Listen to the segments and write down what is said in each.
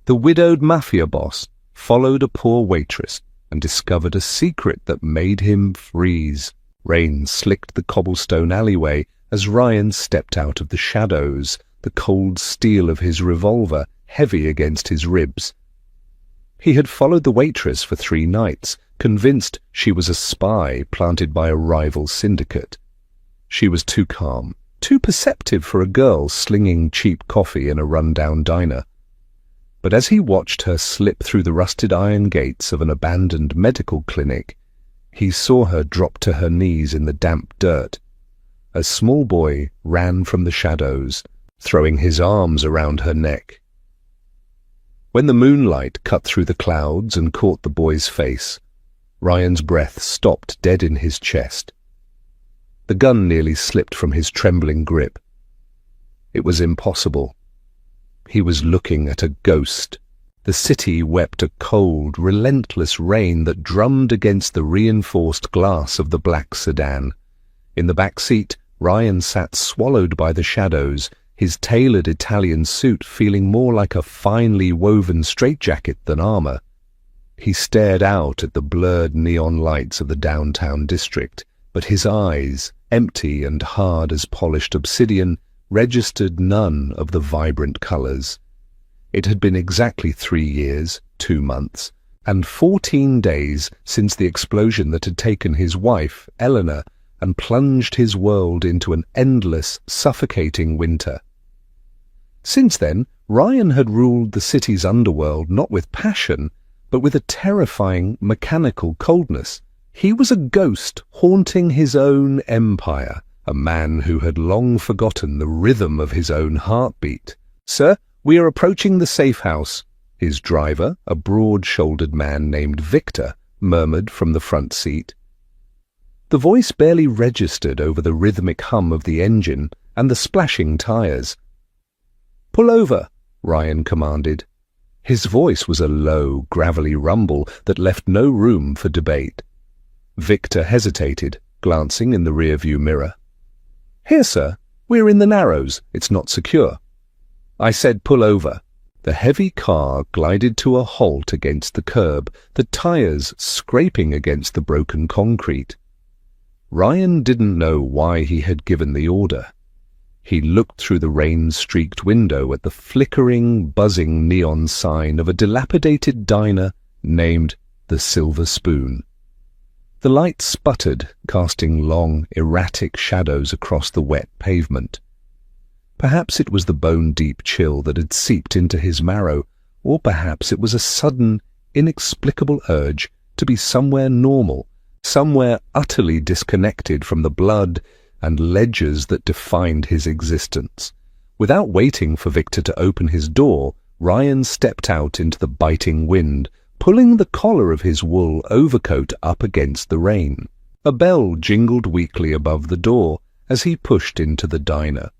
The widowed mafia boss followed a poor waitress and discovered a secret that made him freeze. Rain slicked the cobblestone alleyway as Ryan stepped out of the shadows, the cold steel of his revolver heavy against his ribs. He had followed the waitress for 3 nights, convinced she was a spy planted by a rival syndicate. She was too calm, too perceptive for a girl slinging cheap coffee in a run-down diner. But as he watched her slip through the rusted iron gates of an abandoned medical clinic, he saw her drop to her knees in the damp dirt. A small boy ran from the shadows, throwing his arms around her neck. When the moonlight cut through the clouds and caught the boy's face, Ryan's breath stopped dead in his chest. The gun nearly slipped from his trembling grip. It was impossible. He was looking at a ghost. The city wept a cold, relentless rain that drummed against the reinforced glass of the black sedan. In the back seat, Ryan sat swallowed by the shadows, his tailored Italian suit feeling more like a finely woven straitjacket than armor. He stared out at the blurred neon lights of the downtown district, but his eyes, empty and hard as polished obsidian, registered none of the vibrant colors. It had been exactly 3 years, 2 months, and 14 days since the explosion that had taken his wife, Eleanor, and plunged his world into an endless, suffocating winter. Since then, Ryan had ruled the city's underworld not with passion, but with a terrifying, mechanical coldness. He was a ghost haunting his own empire, a man who had long forgotten the rhythm of his own heartbeat. "Sir, we are approaching the safe house," his driver, a broad-shouldered man named Victor, murmured from the front seat. The voice barely registered over the rhythmic hum of the engine and the splashing tires. "Pull over," Ryan commanded. His voice was a low, gravelly rumble that left no room for debate. Victor hesitated, glancing in the rearview mirror. "Here, sir. We're in the Narrows. It's not secure." "I said pull over." The heavy car glided to a halt against the curb, the tires scraping against the broken concrete. Ryan didn't know why he had given the order. He looked through the rain-streaked window at the flickering, buzzing neon sign of a dilapidated diner named the Silver Spoon. The light sputtered, casting long, erratic shadows across the wet pavement. Perhaps it was the bone-deep chill that had seeped into his marrow, or perhaps it was a sudden, inexplicable urge to be somewhere normal, somewhere utterly disconnected from the blood and ledgers that defined his existence. Without waiting for Victor to open his door, Ryan stepped out into the biting wind, pulling the collar of his wool overcoat up against the rain. A bell jingled weakly above the door as he pushed into the diner.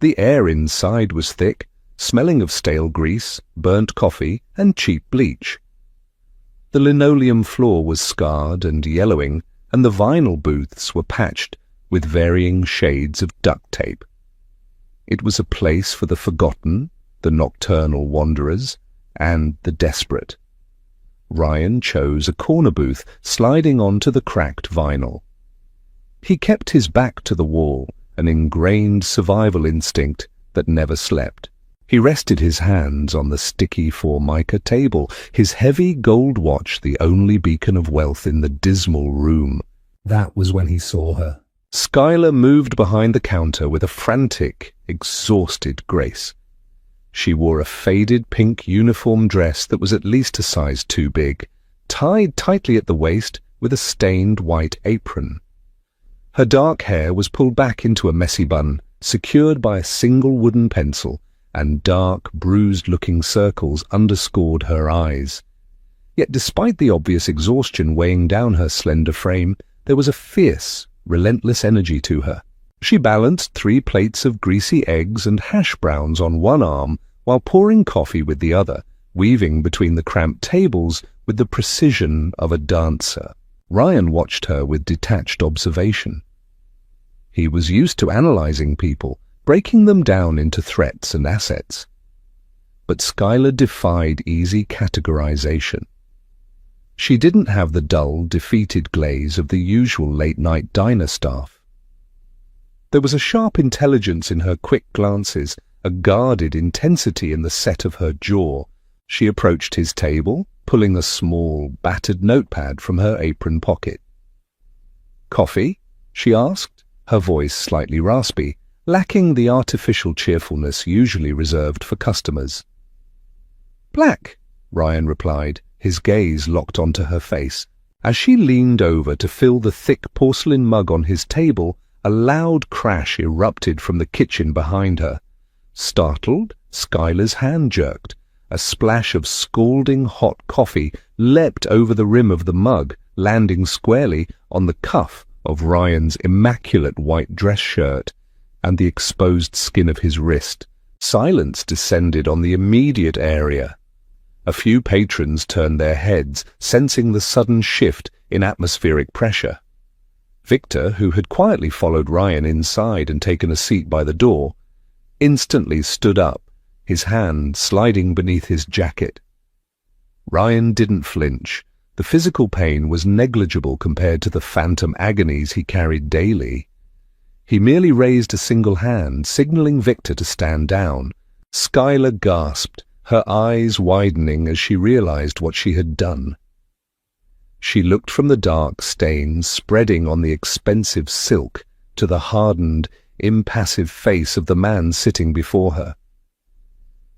The air inside was thick, smelling of stale grease, burnt coffee, and cheap bleach. The linoleum floor was scarred and yellowing, and the vinyl booths were patched with varying shades of duct tape. It was a place for the forgotten, the nocturnal wanderers, and the desperate. Ryan chose a corner booth, sliding onto the cracked vinyl. He kept his back to the wall, an ingrained survival instinct that never slept. He rested his hands on the sticky Formica table, his heavy gold watch the only beacon of wealth in the dismal room. That was when he saw her. Skylar moved behind the counter with a frantic, exhausted grace. She wore a faded pink uniform dress that was at least a size too big, tied tightly at the waist with a stained white apron. Her dark hair was pulled back into a messy bun, secured by a single wooden pencil, and dark, bruised-looking circles underscored her eyes. Yet despite the obvious exhaustion weighing down her slender frame, there was a fierce, relentless energy to her. She balanced 3 plates of greasy eggs and hash browns on one arm while pouring coffee with the other, weaving between the cramped tables with the precision of a dancer. Ryan watched her with detached observation. He was used to analyzing people, breaking them down into threats and assets. but Skylar defied easy categorization. She didn't have the dull, defeated glaze of the usual late-night diner staff. There was a sharp intelligence in her quick glances, a guarded intensity in the set of her jaw. She approached his table, pulling a small, battered notepad from her apron pocket. "Coffee?" she asked, her voice slightly raspy, lacking the artificial cheerfulness usually reserved for customers. "Black," Ryan replied, his gaze locked onto her face. As she leaned over to fill the thick porcelain mug on his table, a loud crash erupted from the kitchen behind her. Startled, Skylar's hand jerked. A splash of scalding hot coffee leapt over the rim of the mug, landing squarely on the cuff of Ryan's immaculate white dress shirt and the exposed skin of his wrist. Silence descended on the immediate area. A few patrons turned their heads, sensing the sudden shift in atmospheric pressure. Victor, who had quietly followed Ryan inside and taken a seat by the door, instantly stood up, his hand sliding beneath his jacket. Ryan didn't flinch. The physical pain was negligible compared to the phantom agonies he carried daily. He merely raised a single hand, signaling Victor to stand down. Skylar gasped, her eyes widening as she realized what she had done. She looked from the dark stains spreading on the expensive silk to the hardened, impassive face of the man sitting before her.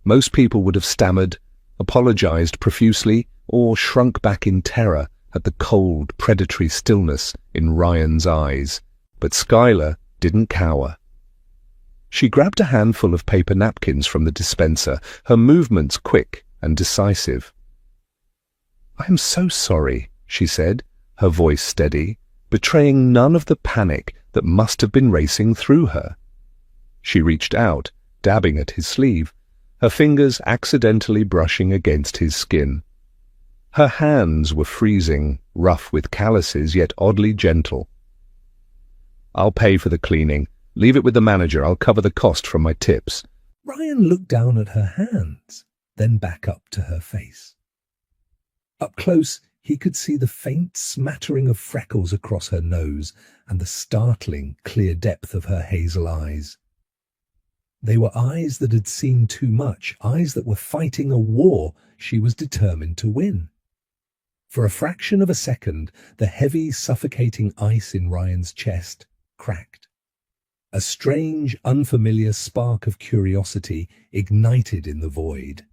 Most people would have stammered, apologized profusely, or shrunk back in terror at the cold, predatory stillness in Ryan's eyes. But Skylar didn't cower. She grabbed a handful of paper napkins from the dispenser, her movements quick and decisive. "I am so sorry," she said, her voice steady, betraying none of the panic that must have been racing through her. She reached out, dabbing at his sleeve, her fingers accidentally brushing against his skin. Her hands were freezing, rough with calluses, yet oddly gentle. "I'll pay for the cleaning. Leave it with the manager. I'll cover the cost from my tips." Ryan looked down at her hands, then back up to her face. Up close, he could see the faint smattering of freckles across her nose and the startling, clear depth of her hazel eyes. They were eyes that had seen too much, eyes that were fighting a war she was determined to win. For a fraction of a second, the heavy, suffocating ice in Ryan's chest cracked. A strange, unfamiliar spark of curiosity ignited in the void.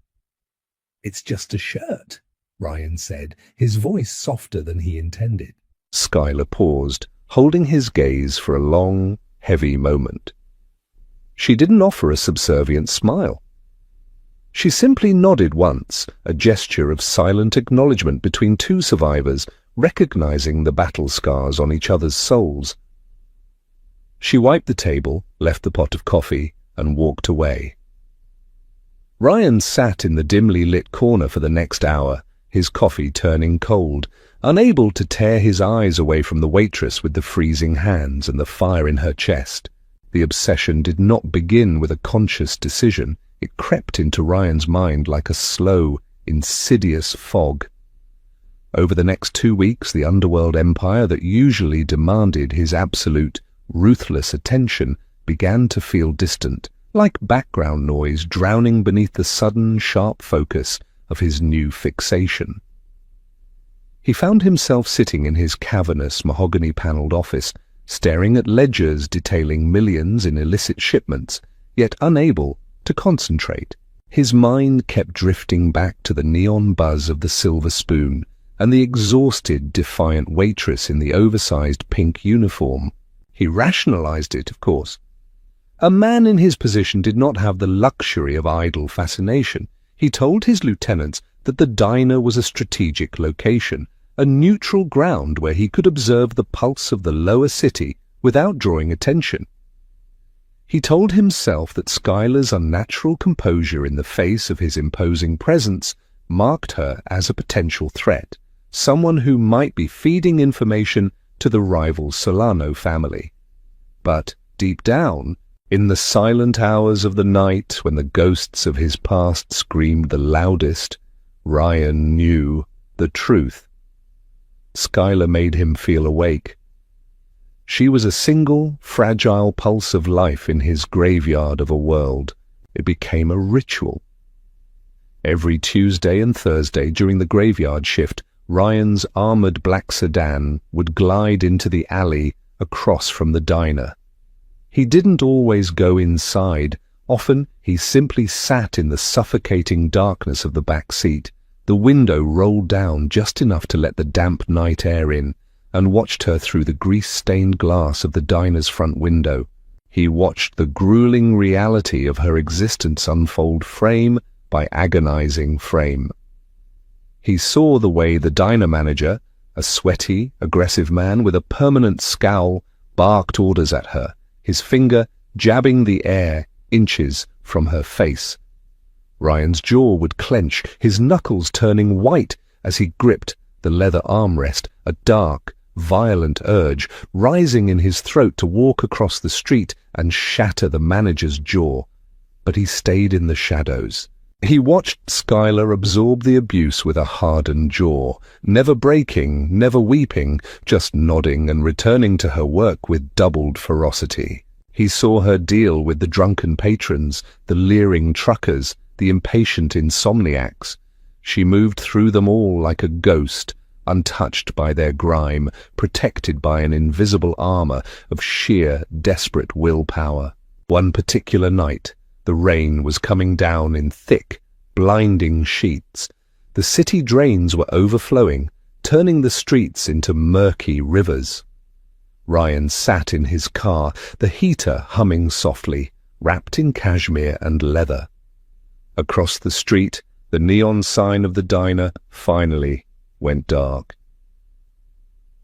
"It's just a shirt," Ryan said, his voice softer than he intended. Skylar paused, holding his gaze for a long, heavy moment. She didn't offer a subservient smile. She simply nodded once, a gesture of silent acknowledgement between two survivors, recognizing the battle scars on each other's souls. She wiped the table, left the pot of coffee, and walked away. Ryan sat in the dimly lit corner for the next hour, his coffee turning cold, unable to tear his eyes away from the waitress with the freezing hands and the fire in her chest. The obsession did not begin with a conscious decision. It crept into Ryan's mind like a slow, insidious fog. Over the next 2 weeks, the underworld empire that usually demanded his absolute, ruthless attention began to feel distant, like background noise drowning beneath the sudden, sharp focus of his new fixation. He found himself sitting in his cavernous, mahogany-paneled office, staring at ledgers detailing millions in illicit shipments, yet unable to concentrate. His mind kept drifting back to the neon buzz of the silver spoon and the exhausted, defiant waitress in the oversized pink uniform. He rationalized it, of course. A man in his position did not have the luxury of idle fascination. He told his lieutenants that the diner was a strategic location, a neutral ground where he could observe the pulse of the lower city without drawing attention. He told himself that Skylar's unnatural composure in the face of his imposing presence marked her as a potential threat, someone who might be feeding information to the rival Solano family. But deep down, In the silent hours of the night, when the ghosts of his past screamed the loudest, Ryan knew the truth. Skylar made him feel awake. She was a single, fragile pulse of life in his graveyard of a world. It became a ritual. Every Tuesday and Thursday during the graveyard shift, Ryan's armored black sedan would glide into the alley across from the diner. He didn't always go inside. Often he simply sat in the suffocating darkness of the back seat, the window rolled down just enough to let the damp night air in, and watched her through the grease-stained glass of the diner's front window. He watched the grueling reality of her existence unfold frame by agonizing frame. He saw the way the diner manager, a sweaty, aggressive man with a permanent scowl, barked orders at her, his finger jabbing the air inches from her face. Ryan's jaw would clench, his knuckles turning white as he gripped the leather armrest, a dark, violent urge rising in his throat to walk across the street and shatter the manager's jaw. But he stayed in the shadows. He watched Skylar absorb the abuse with a hardened jaw, never breaking, never weeping, just nodding and returning to her work with doubled ferocity. He saw her deal with the drunken patrons, the leering truckers, the impatient insomniacs. She moved through them all like a ghost, untouched by their grime, protected by an invisible armor of sheer, desperate willpower. One particular night, the rain was coming down in thick, blinding sheets. The city drains were overflowing, turning the streets into murky rivers. Ryan sat in his car, the heater humming softly, wrapped in cashmere and leather. Across the street, the neon sign of the diner finally went dark.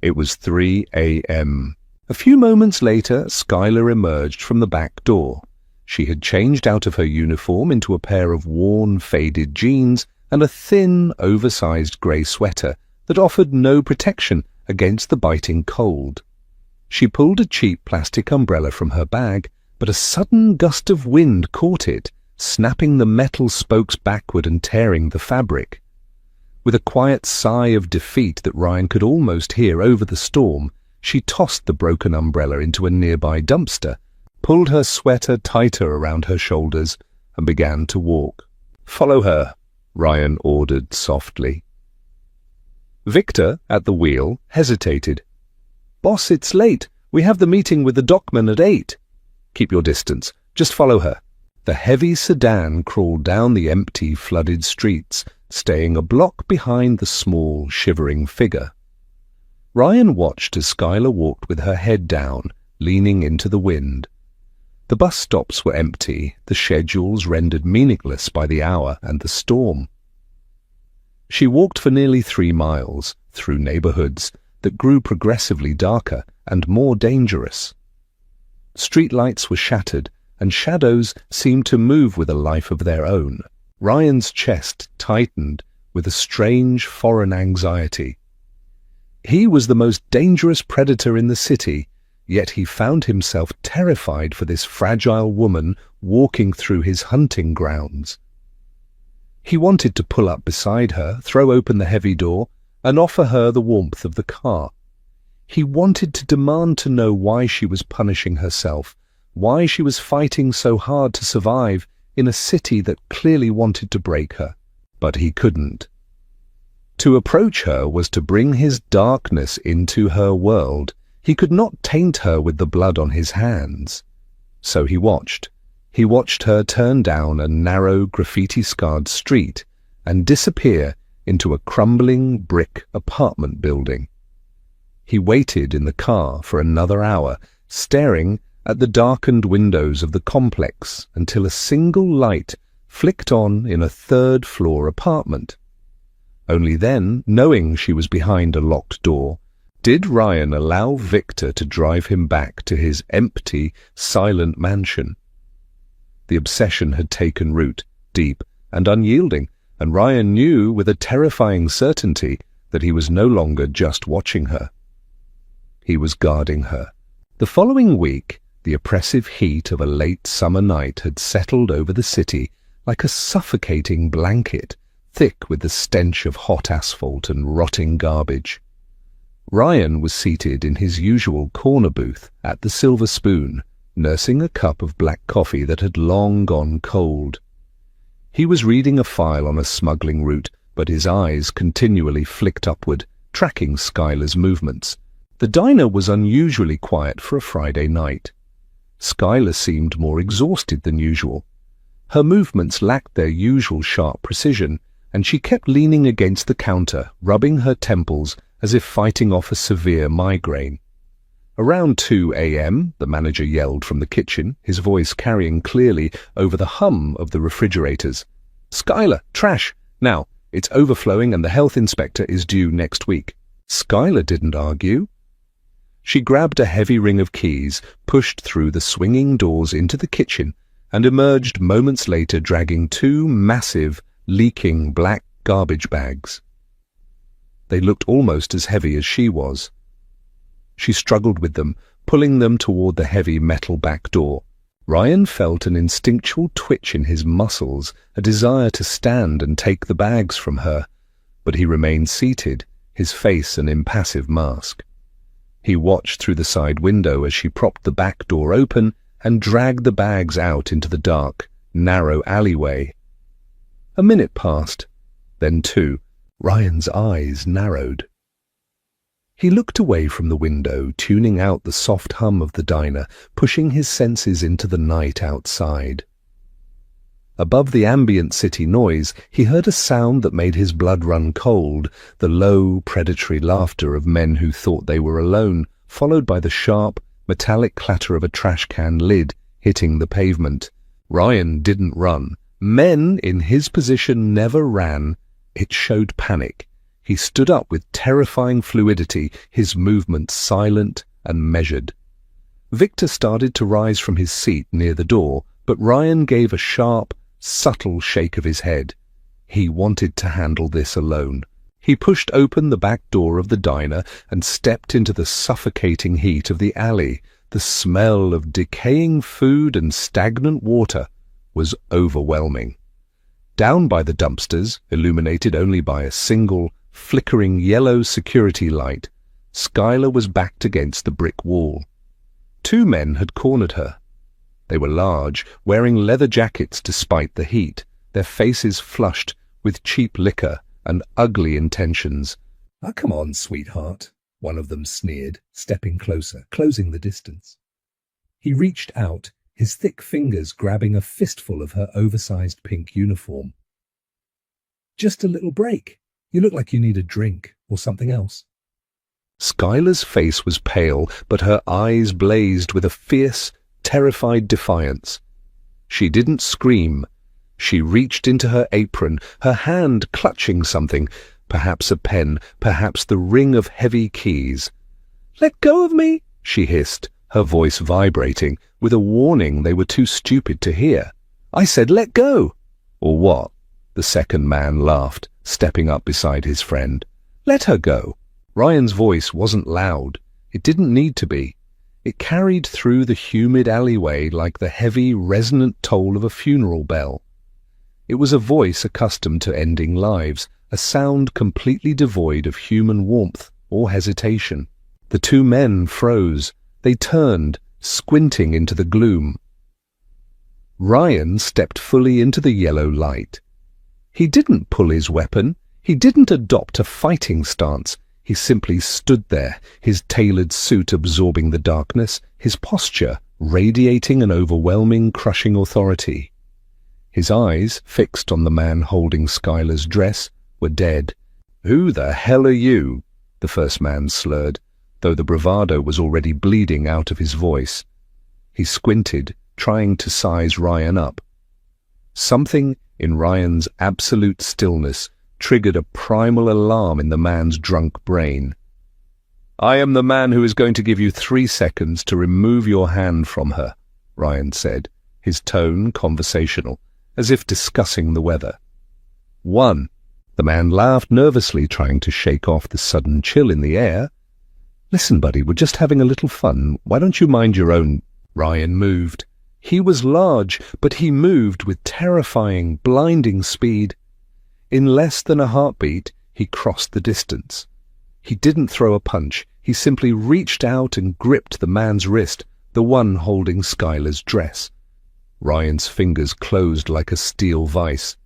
It was 3 a.m. A few moments later, Skylar emerged from the back door. She had changed out of her uniform into a pair of worn, faded jeans and a thin, oversized grey sweater that offered no protection against the biting cold. She pulled a cheap plastic umbrella from her bag, but a sudden gust of wind caught it, snapping the metal spokes backward and tearing the fabric. With a quiet sigh of defeat that Ryan could almost hear over the storm, she tossed the broken umbrella into a nearby dumpster, pulled her sweater tighter around her shoulders, and began to walk. "Follow her," Ryan ordered softly. Victor, at the wheel, hesitated. "Boss, it's late. We have the meeting with the dockman at 8. "Keep your distance. Just follow her." The heavy sedan crawled down the empty, flooded streets, staying a block behind the small, shivering figure. Ryan watched as Skylar walked with her head down, leaning into the wind. The bus stops were empty, the schedules rendered meaningless by the hour and the storm. She walked for nearly 3 miles, through neighborhoods that grew progressively darker and more dangerous. Streetlights were shattered, and shadows seemed to move with a life of their own. Ryan's chest tightened with a strange foreign anxiety. He was the most dangerous predator in the city, yet he found himself terrified for this fragile woman walking through his hunting grounds. He wanted to pull up beside her, throw open the heavy door, and offer her the warmth of the car. He wanted to demand to know why she was punishing herself, why she was fighting so hard to survive in a city that clearly wanted to break her. But he couldn't. To approach her was to bring his darkness into her world. He could not taint her with the blood on his hands. So he watched. He watched her turn down a narrow, graffiti-scarred street and disappear into a crumbling brick apartment building. He waited in the car for another hour, staring at the darkened windows of the complex until a single light flicked on in a third-floor apartment. Only then, knowing she was behind a locked door, did Ryan allow Victor to drive him back to his empty, silent mansion. The obsession had taken root, deep and unyielding, and Ryan knew with a terrifying certainty that he was no longer just watching her. He was guarding her. The following week, The oppressive heat of a late summer night had settled over the city like a suffocating blanket, thick with the stench of hot asphalt and rotting garbage. Ryan was seated in his usual corner booth at the Silver Spoon, nursing a cup of black coffee that had long gone cold. He was reading a file on a smuggling route, but his eyes continually flicked upward, tracking Skylar's movements. The diner was unusually quiet for a Friday night. Skylar seemed more exhausted than usual. Her movements lacked their usual sharp precision, and she kept leaning against the counter, rubbing her temples as if fighting off a severe migraine. Around 2 a.m., the manager yelled from the kitchen, his voice carrying clearly over the hum of the refrigerators. "Skylar, trash! Now, it's overflowing and the health inspector is due next week." Skylar didn't argue. She grabbed a heavy ring of keys, pushed through the swinging doors into the kitchen, and emerged moments later dragging 2 massive, leaking black garbage bags. They looked almost as heavy as she was. She struggled with them, pulling them toward the heavy metal back door. Ryan felt an instinctual twitch in his muscles, a desire to stand and take the bags from her, but he remained seated, his face an impassive mask. He watched through the side window as she propped the back door open and dragged the bags out into the dark, narrow alleyway. A minute passed, then 2. Ryan's eyes narrowed. He looked away from the window, tuning out the soft hum of the diner, pushing his senses into the night outside. Above the ambient city noise, he heard a sound that made his blood run cold, the low, predatory laughter of men who thought they were alone, followed by the sharp, metallic clatter of a trash can lid hitting the pavement. Ryan didn't run. Men in his position never ran. It showed panic. He stood up with terrifying fluidity, his movements silent and measured. Victor started to rise from his seat near the door, but Ryan gave a sharp, subtle shake of his head. He wanted to handle this alone. He pushed open the back door of the diner and stepped into the suffocating heat of the alley. The smell of decaying food and stagnant water was overwhelming. Down by the dumpsters, illuminated only by a single, flickering yellow security light, Skylar was backed against the brick wall. 2 men had cornered her. They were large, wearing leather jackets despite the heat, their faces flushed with cheap liquor and ugly intentions. "Ah, come on, sweetheart," one of them sneered, stepping closer, closing the distance. He reached out, his thick fingers grabbing a fistful of her oversized pink uniform. "Just a little break. You look like you need a drink or something else." Skylar's face was pale, but her eyes blazed with a fierce, terrified defiance. She didn't scream. She reached into her apron, her hand clutching something, perhaps a pen, perhaps the ring of heavy keys. "Let go of me," she hissed, her voice vibrating, with a warning they were too stupid to hear. "I said let go." "Or what?" The second man laughed, stepping up beside his friend. "Let her go." Ryan's voice wasn't loud. It didn't need to be. It carried through the humid alleyway like the heavy, resonant toll of a funeral bell. It was a voice accustomed to ending lives, a sound completely devoid of human warmth or hesitation. The 2 men froze. They turned, squinting into the gloom. Ryan stepped fully into the yellow light. He didn't pull his weapon. He didn't adopt a fighting stance. He simply stood there, his tailored suit absorbing the darkness, his posture radiating an overwhelming, crushing authority. His eyes, fixed on the man holding Skylar's dress, were dead. "Who the hell are you?" the first man slurred, though the bravado was already bleeding out of his voice. He squinted, trying to size Ryan up. Something in Ryan's absolute stillness triggered a primal alarm in the man's drunk brain. "I am the man who is going to give you 3 seconds to remove your hand from her," Ryan said, his tone conversational, as if discussing the weather. 1. The man laughed nervously, trying to shake off the sudden chill in the air. "Listen, buddy, we're just having a little fun. Why don't you mind your own—" Ryan moved. He was large, but he moved with terrifying, blinding speed. In less than a heartbeat, he crossed the distance. He didn't throw a punch. He simply reached out and gripped the man's wrist, the one holding Skylar's dress. Ryan's fingers closed like a steel vice.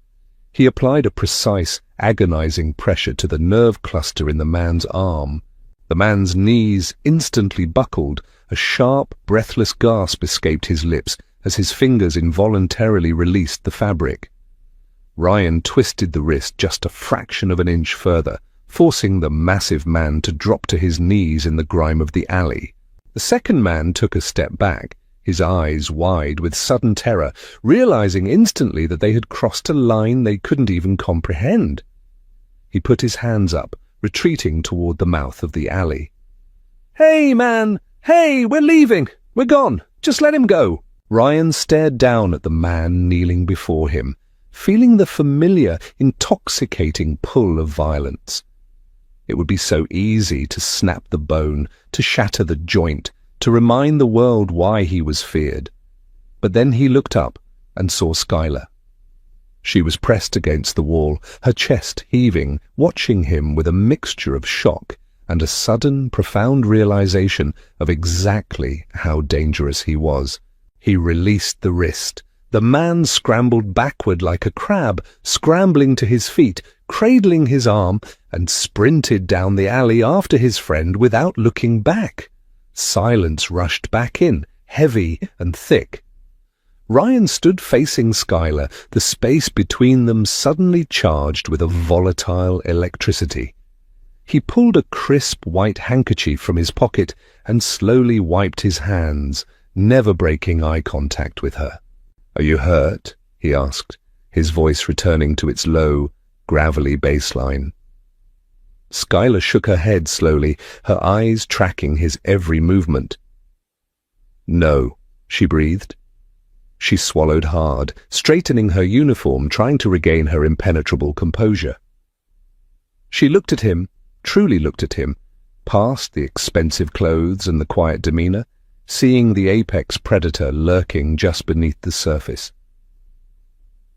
He applied a precise, agonizing pressure to the nerve cluster in the man's arm. The man's knees instantly buckled. A sharp, breathless gasp escaped his lips as his fingers involuntarily released the fabric. Ryan twisted the wrist just a fraction of an inch further, forcing the massive man to drop to his knees in the grime of the alley. The second man took a step back, his eyes wide with sudden terror, realizing instantly that they had crossed a line they couldn't even comprehend. He put his hands up, retreating toward the mouth of the alley. "Hey, man! Hey, we're leaving! We're gone! Just let him go!" Ryan stared down at the man kneeling before him, feeling the familiar, intoxicating pull of violence. It would be so easy to snap the bone, to shatter the joint, to remind the world why he was feared. But then he looked up and saw Skylar. She was pressed against the wall, her chest heaving, watching him with a mixture of shock and a sudden, profound realization of exactly how dangerous he was. He released the wrist. The man scrambled backward like a crab, scrambling to his feet, cradling his arm, and sprinted down the alley after his friend without looking back. Silence rushed back in, heavy and thick. Ryan stood facing Skylar, the space between them suddenly charged with a volatile electricity. He pulled a crisp white handkerchief from his pocket and slowly wiped his hands, never breaking eye contact with her. "Are you hurt?" he asked, his voice returning to its low, gravelly baseline. Skylar shook her head slowly, her eyes tracking his every movement. "No," she breathed. She swallowed hard, straightening her uniform, trying to regain her impenetrable composure. She looked at him, truly looked at him, past the expensive clothes and the quiet demeanor, seeing the apex predator lurking just beneath the surface.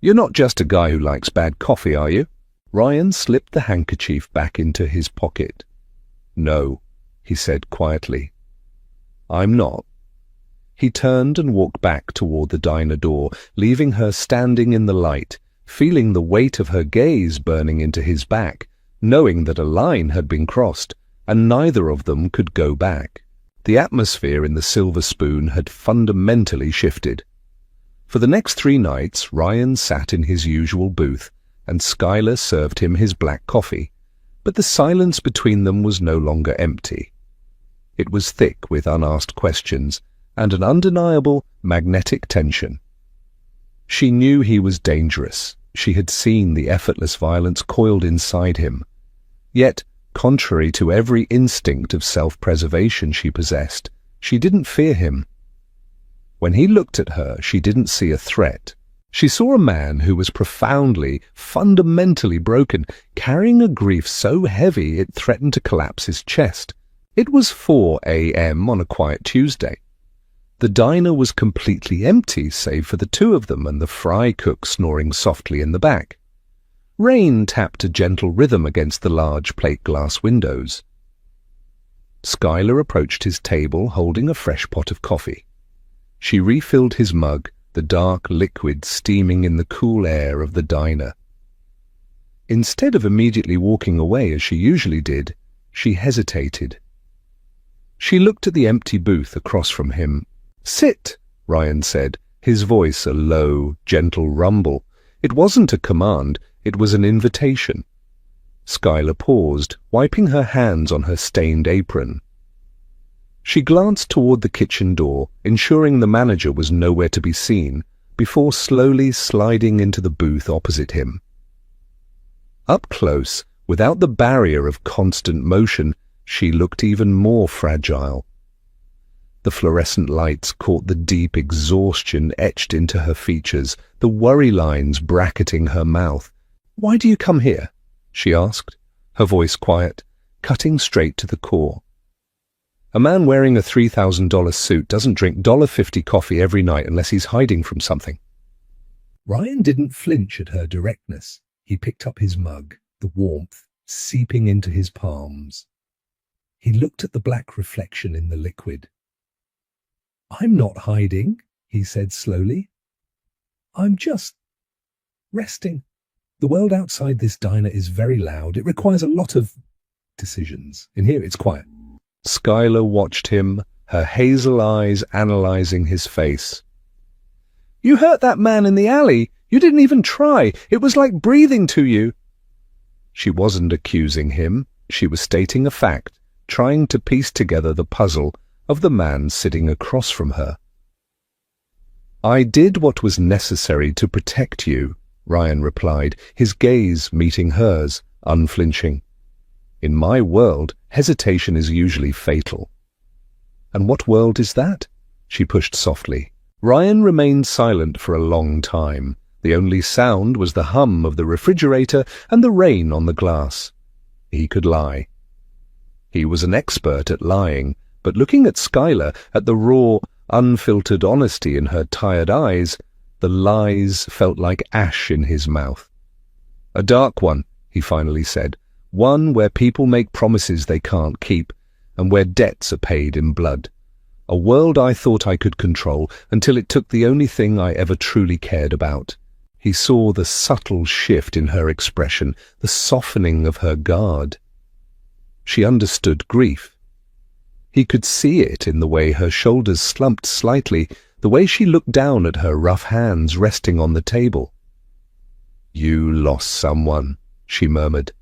"You're not just a guy who likes bad coffee, are you?" Ryan slipped the handkerchief back into his pocket. "No," he said quietly. "I'm not." He turned and walked back toward the diner door, leaving her standing in the light, feeling the weight of her gaze burning into his back, knowing that a line had been crossed, and neither of them could go back. The atmosphere in the Silver Spoon had fundamentally shifted. For the next 3 nights, Ryan sat in his usual booth, and Skylar served him his black coffee, but the silence between them was no longer empty. It was thick with unasked questions, and an undeniable magnetic tension. She knew he was dangerous. She had seen the effortless violence coiled inside him. Yet, contrary to every instinct of self-preservation she possessed, she didn't fear him. When he looked at her, she didn't see a threat. She saw a man who was profoundly, fundamentally broken, carrying a grief so heavy it threatened to collapse his chest. It was 4 a.m. on a quiet Tuesday. The diner was completely empty, save for the 2 of them and the fry cook snoring softly in the back. Rain tapped a gentle rhythm against the large plate glass windows. Skylar approached his table holding a fresh pot of coffee. She refilled his mug, the dark liquid steaming in the cool air of the diner. Instead of immediately walking away as she usually did, she hesitated. She looked at the empty booth across from him. "Sit," Ryan said, his voice a low, gentle rumble. It wasn't a command, it was an invitation. Skylar paused, wiping her hands on her stained apron. She glanced toward the kitchen door, ensuring the manager was nowhere to be seen, before slowly sliding into the booth opposite him. Up close, without the barrier of constant motion, she looked even more fragile. The fluorescent lights caught the deep exhaustion etched into her features, the worry lines bracketing her mouth. "Why do you come here?" she asked, her voice quiet, cutting straight to the core. A man wearing a $3,000 suit doesn't drink $1.50 coffee every night unless he's hiding from something. Ryan didn't flinch at her directness. He picked up his mug, the warmth seeping into his palms. He looked at the black reflection in the liquid. "I'm not hiding," he said slowly. "I'm just resting. The world outside this diner is very loud. It requires a lot of decisions. In here it's quiet." Skylar watched him, her hazel eyes analyzing his face. "You hurt that man in the alley. You didn't even try. It was like breathing to you." She wasn't accusing him. She was stating a fact, trying to piece together the puzzle of the man sitting across from her. "I did what was necessary to protect you," Ryan replied, his gaze meeting hers, unflinching. "In my world, hesitation is usually fatal." "And what world is that?" She pushed softly. Ryan remained silent for a long time. The only sound was the hum of the refrigerator and the rain on the glass. He could lie. He was an expert at lying, but looking at Skylar, at the raw, unfiltered honesty in her tired eyes, the lies felt like ash in his mouth. "A dark one," he finally said. "One where people make promises they can't keep, and where debts are paid in blood. A world I thought I could control until it took the only thing I ever truly cared about." He saw the subtle shift in her expression, the softening of her guard. She understood grief. He could see it in the way her shoulders slumped slightly, the way she looked down at her rough hands resting on the table. "You lost someone," she murmured.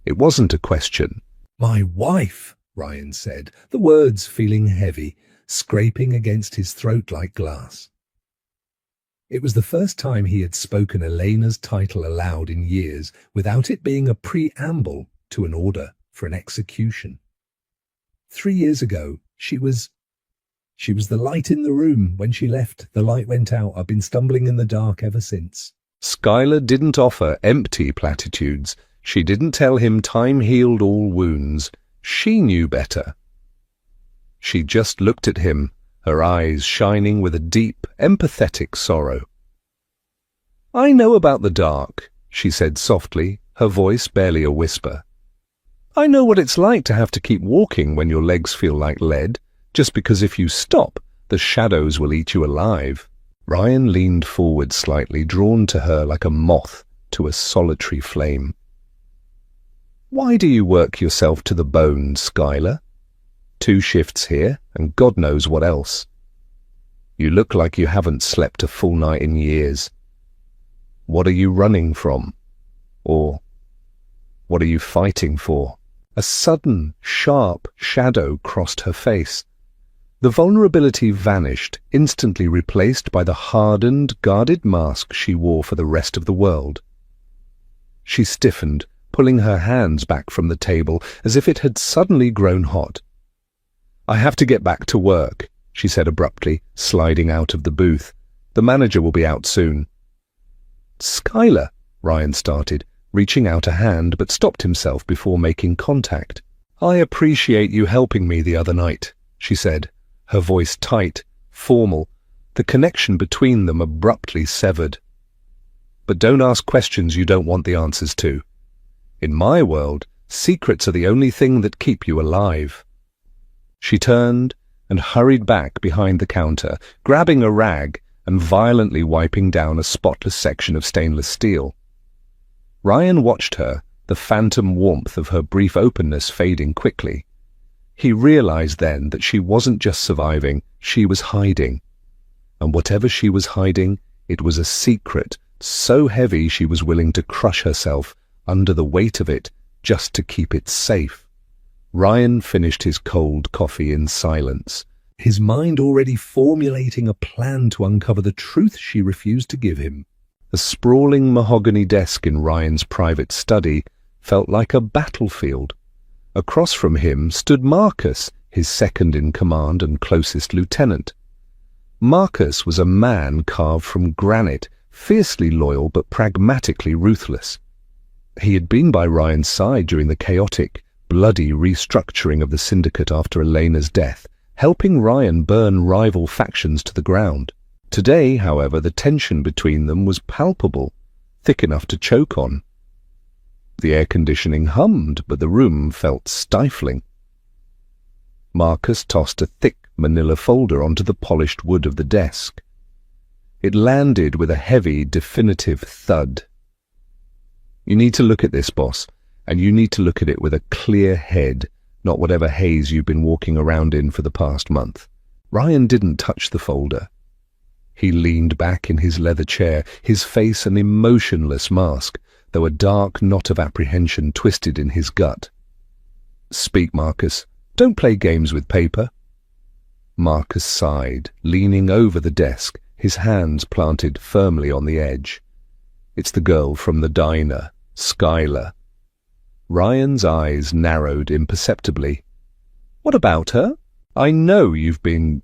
It wasn't a question. "My wife," Ryan said, the words feeling heavy, scraping against his throat like glass. It was the first time he had spoken Elena's title aloud in years without it being a preamble to an order for an execution. 3 years ago, she was the light in the room. When she left, the light went out. I've been stumbling in the dark ever since. Skylar didn't offer empty platitudes. She didn't tell him time healed all wounds. She knew better. She just looked at him, her eyes shining with a deep, empathetic sorrow. "I know about the dark," she said softly, her voice barely a whisper. "I know what it's like to have to keep walking when your legs feel like lead, just because if you stop, the shadows will eat you alive." Ryan leaned forward slightly, drawn to her like a moth to a solitary flame. "Why do you work yourself to the bone, Skylar? 2 shifts here, and God knows what else. You look like you haven't slept a full night in years. What are you running from? Or what are you fighting for?" A sudden, sharp shadow crossed her face. The vulnerability vanished, instantly replaced by the hardened, guarded mask she wore for the rest of the world. She stiffened, pulling her hands back from the table as if it had suddenly grown hot. "I have to get back to work," she said abruptly, sliding out of the booth. "The manager will be out soon." "Skylar," Ryan started, reaching out a hand, but stopped himself before making contact. "I appreciate you helping me the other night," she said, her voice tight, formal, the connection between them abruptly severed. "But don't ask questions you don't want the answers to. In my world, secrets are the only thing that keep you alive." She turned and hurried back behind the counter, grabbing a rag and violently wiping down a spotless section of stainless steel. Ryan watched her, the phantom warmth of her brief openness fading quickly. He realized then that she wasn't just surviving, she was hiding. And whatever she was hiding, it was a secret so heavy she was willing to crush herself under the weight of it just to keep it safe. Ryan finished his cold coffee in silence, his mind already formulating a plan to uncover the truth she refused to give him. The sprawling mahogany desk in Ryan's private study felt like a battlefield. Across from him stood Marcus, his second-in-command and closest lieutenant. Marcus was a man carved from granite, fiercely loyal but pragmatically ruthless. He had been by Ryan's side during the chaotic, bloody restructuring of the syndicate after Elena's death, helping Ryan burn rival factions to the ground. Today, however, the tension between them was palpable, thick enough to choke on. The air conditioning hummed, but the room felt stifling. Marcus tossed a thick manila folder onto the polished wood of the desk. It landed with a heavy, definitive thud. "You need to look at this, boss, and you need to look at it with a clear head, not whatever haze you've been walking around in for the past month." Ryan didn't touch the folder. He leaned back in his leather chair, his face an emotionless mask, though a dark knot of apprehension twisted in his gut. "Speak, Marcus. Don't play games with paper." Marcus sighed, leaning over the desk, his hands planted firmly on the edge. "It's the girl from the diner, Skylar." Ryan's eyes narrowed imperceptibly. "What about her? I know you've been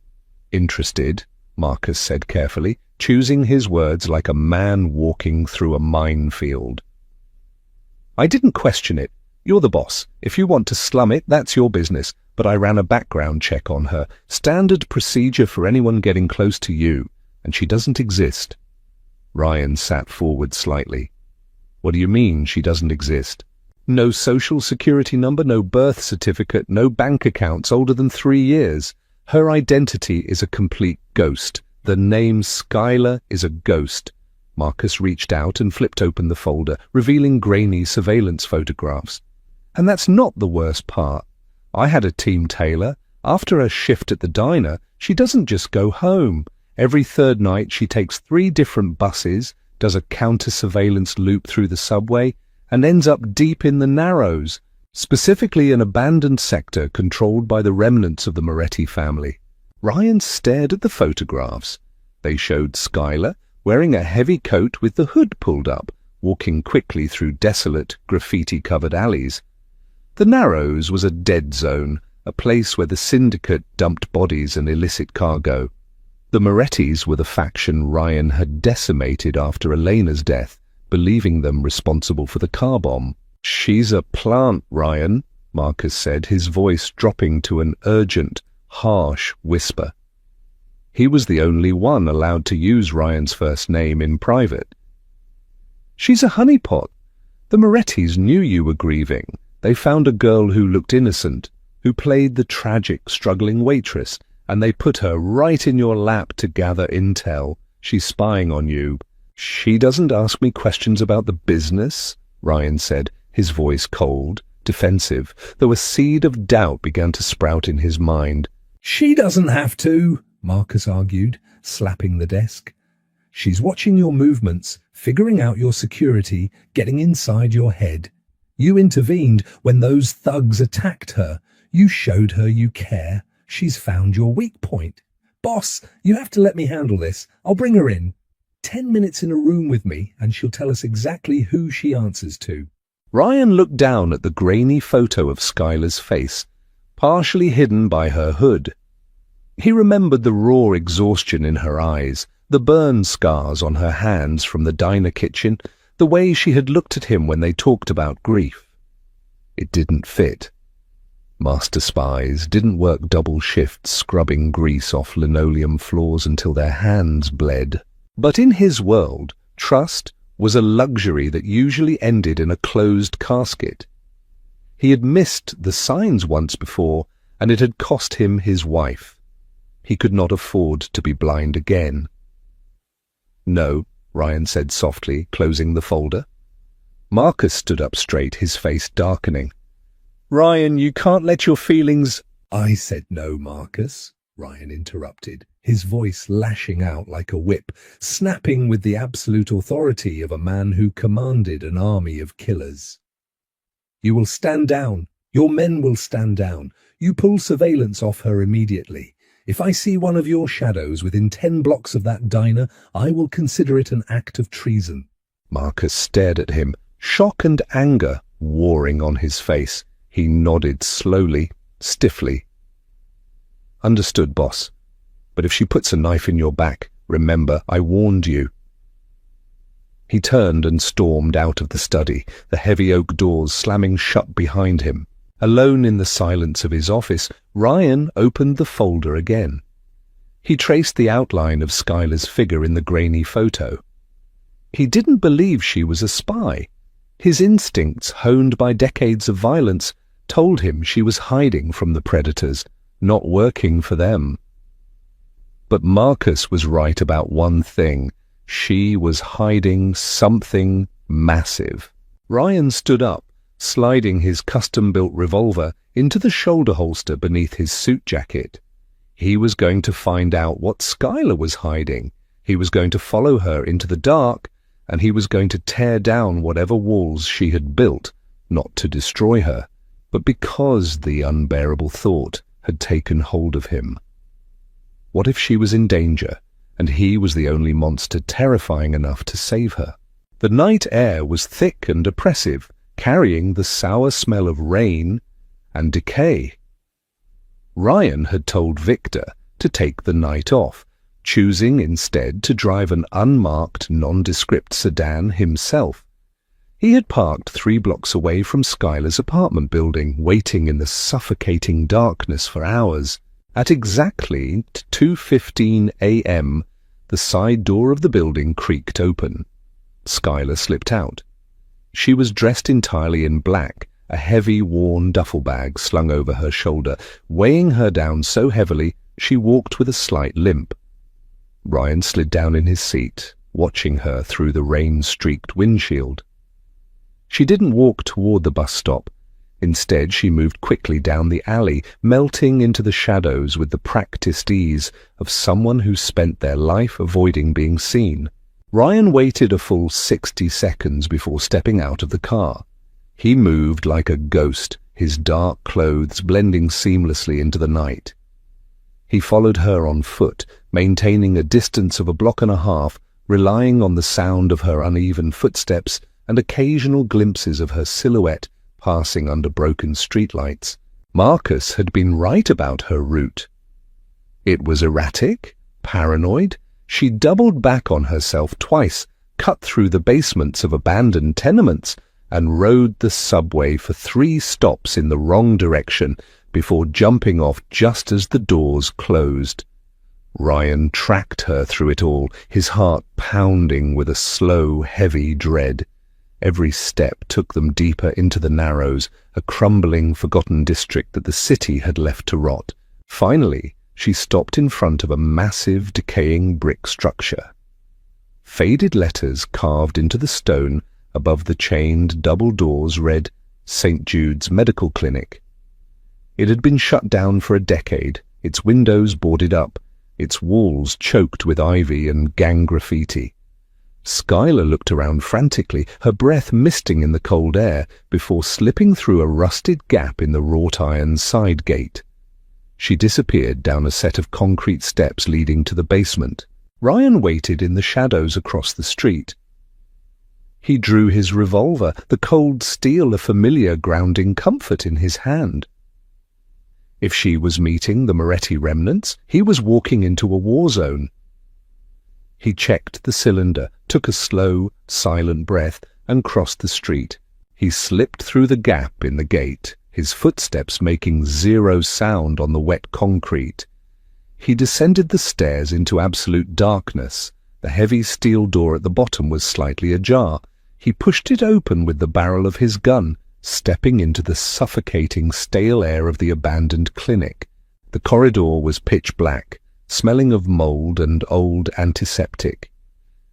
interested," Marcus said carefully, choosing his words like a man walking through a minefield. "I didn't question it. You're the boss. If you want to slum it, that's your business. But I ran a background check on her. Standard procedure for anyone getting close to you. And she doesn't exist." Ryan sat forward slightly. "What do you mean she doesn't exist?" "No social security number, no birth certificate, no bank accounts older than 3 years. Her identity is a complete ghost. The name Skylar is a ghost." Marcus reached out and flipped open the folder, revealing grainy surveillance photographs. "And that's not the worst part. I had a team tailor. After a shift at the diner, she doesn't just go home. Every third night she takes 3 different buses, does a counter-surveillance loop through the subway, and ends up deep in the Narrows, specifically an abandoned sector controlled by the remnants of the Moretti family." Ryan stared at the photographs. They showed Skylar wearing a heavy coat with the hood pulled up, walking quickly through desolate, graffiti-covered alleys. The Narrows was a dead zone, a place where the syndicate dumped bodies and illicit cargo. The Morettis were the faction Ryan had decimated after Elena's death, believing them responsible for the car bomb. "She's a plant, Ryan," Marcus said, his voice dropping to an urgent, harsh whisper. He was the only one allowed to use Ryan's first name in private. "She's a honeypot. The Morettis knew you were grieving. They found a girl who looked innocent, who played the tragic, struggling waitress, and they put her right in your lap to gather intel. She's spying on you." "She doesn't ask me questions about the business," Ryan said, his voice cold, defensive, though a seed of doubt began to sprout in his mind. "She doesn't have to," Marcus argued, slapping the desk. "She's watching your movements, figuring out your security, getting inside your head. You intervened when those thugs attacked her. You showed her you care. She's found your weak point. Boss, you have to let me handle this. I'll bring her in. 10 minutes in a room with me, and she'll tell us exactly who she answers to." Ryan looked down at the grainy photo of Skylar's face, partially hidden by her hood. He remembered the raw exhaustion in her eyes, the burn scars on her hands from the diner kitchen, the way she had looked at him when they talked about grief. It didn't fit. Master spies didn't work double shifts scrubbing grease off linoleum floors until their hands bled. But in his world, trust was a luxury that usually ended in a closed casket. He had missed the signs once before, and it had cost him his wife. He could not afford to be blind again. "No," Ryan said softly, closing the folder. Marcus stood up straight, his face darkening. "Ryan, you can't let your feelings—" "I said no, Marcus," Ryan interrupted, his voice lashing out like a whip, snapping with the absolute authority of a man who commanded an army of killers. "You will stand down. Your men will stand down. You pull surveillance off her immediately. If I see one of your shadows within 10 blocks of that diner, I will consider it an act of treason." Marcus stared at him, shock and anger warring on his face. He nodded slowly, stiffly. "Understood, boss. But if she puts a knife in your back, remember, I warned you." He turned and stormed out of the study, the heavy oak doors slamming shut behind him. Alone in the silence of his office, Ryan opened the folder again. He traced the outline of Skylar's figure in the grainy photo. He didn't believe she was a spy. His instincts, honed by decades of violence, told him she was hiding from the predators, not working for them. But Marcus was right about one thing. She was hiding something massive. Ryan stood up, sliding his custom-built revolver into the shoulder holster beneath his suit jacket. He was going to find out what Skylar was hiding. He was going to follow her into the dark, and he was going to tear down whatever walls she had built, not to destroy her, but because the unbearable thought had taken hold of him. What if she was in danger, and he was the only monster terrifying enough to save her? The night air was thick and oppressive, carrying the sour smell of rain and decay. Ryan had told Victor to take the night off, choosing instead to drive an unmarked, nondescript sedan himself. He had parked 3 blocks away from Skylar's apartment building, waiting in the suffocating darkness for hours. At exactly 2:15 a.m., the side door of the building creaked open. Skylar slipped out. She was dressed entirely in black, a heavy, worn duffel bag slung over her shoulder, weighing her down so heavily she walked with a slight limp. Ryan slid down in his seat, watching her through the rain-streaked windshield. She didn't walk toward the bus stop. Instead, she moved quickly down the alley, melting into the shadows with the practiced ease of someone who spent their life avoiding being seen. Ryan waited a full 60 seconds before stepping out of the car. He moved like a ghost, his dark clothes blending seamlessly into the night. He followed her on foot, maintaining a distance of 1.5 blocks, relying on the sound of her uneven footsteps and occasional glimpses of her silhouette passing under broken streetlights. Marcus had been right about her route. It was erratic, paranoid. She doubled back on herself twice, cut through the basements of abandoned tenements, and rode the subway for 3 stops in the wrong direction before jumping off just as the doors closed. Ryan tracked her through it all, his heart pounding with a slow, heavy dread. Every step took them deeper into the Narrows, a crumbling, forgotten district that the city had left to rot. Finally, she stopped in front of a massive, decaying brick structure. Faded letters carved into the stone above the chained double doors read, "St. Jude's Medical Clinic." It had been shut down for a decade, its windows boarded up, its walls choked with ivy and gang graffiti. Skylar looked around frantically, her breath misting in the cold air, before slipping through a rusted gap in the wrought-iron side gate. She disappeared down a set of concrete steps leading to the basement. Ryan waited in the shadows across the street. He drew his revolver, the cold steel a familiar grounding comfort in his hand. If she was meeting the Moretti remnants, he was walking into a war zone. He checked the cylinder, took a slow, silent breath, and crossed the street. He slipped through the gap in the gate, his footsteps making zero sound on the wet concrete. He descended the stairs into absolute darkness. The heavy steel door at the bottom was slightly ajar. He pushed it open with the barrel of his gun, stepping into the suffocating, stale air of the abandoned clinic. The corridor was pitch black, smelling of mold and old antiseptic.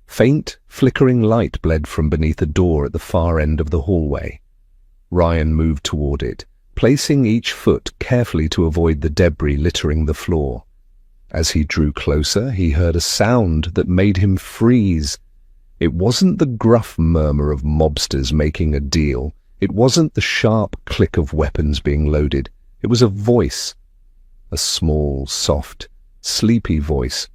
Faint, flickering light bled from beneath a door at the far end of the hallway. Ryan moved toward it, placing each foot carefully to avoid the debris littering the floor. As he drew closer, he heard a sound that made him freeze. It wasn't the gruff murmur of mobsters making a deal. It wasn't the sharp click of weapons being loaded. It was a voice. A small, soft, sleepy voice.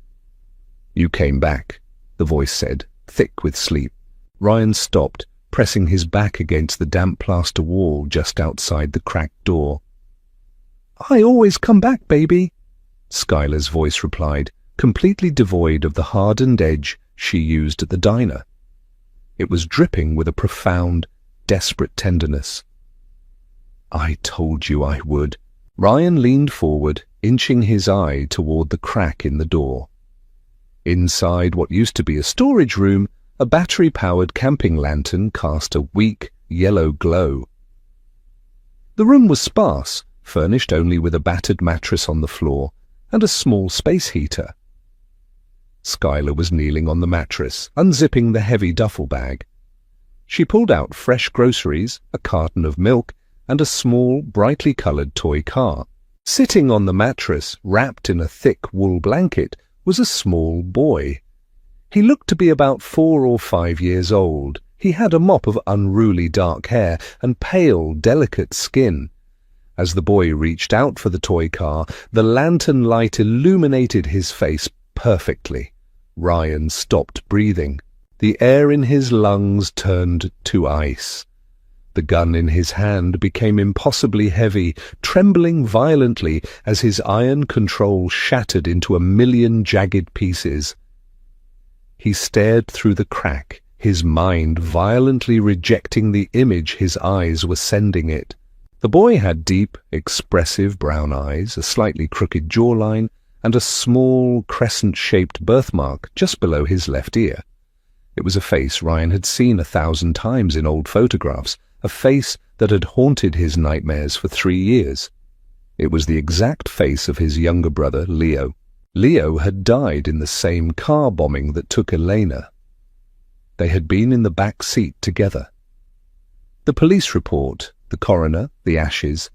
"You came back," the voice said, thick with sleep. Ryan stopped, pressing his back against the damp plaster wall just outside the cracked door. "I always come back, baby," Skylar's voice replied, completely devoid of the hardened edge she used at the diner. It was dripping with a profound, desperate tenderness. I told you I would. Ryan leaned forward, inching his eye toward the crack in the door. Inside what used to be a storage room, a battery-powered camping lantern cast a weak, yellow glow. The room was sparse, furnished only with a battered mattress on the floor and a small space heater. Skylar was kneeling on the mattress, unzipping the heavy duffel bag. She pulled out fresh groceries, a carton of milk, and a small, brightly coloured toy car. Sitting on the mattress, wrapped in a thick wool blanket, was a small boy. He looked to be about 4 or 5 years old. He had a mop of unruly dark hair and pale, delicate skin. As the boy reached out for the toy car, the lantern light illuminated his face perfectly. Ryan stopped breathing. The air in his lungs turned to ice. The gun in his hand became impossibly heavy, trembling violently as his iron control shattered into a million jagged pieces. He stared through the crack, his mind violently rejecting the image his eyes were sending it. The boy had deep, expressive brown eyes, a slightly crooked jawline, and a small, crescent-shaped birthmark just below his left ear. It was a face Ryan had seen 1,000 times in old photographs, a face that had haunted his nightmares for 3 years. It was the exact face of his younger brother, Leo. Leo had died in the same car bombing that took Elena. They had been in the back seat together. The police report, the coroner, the ashes,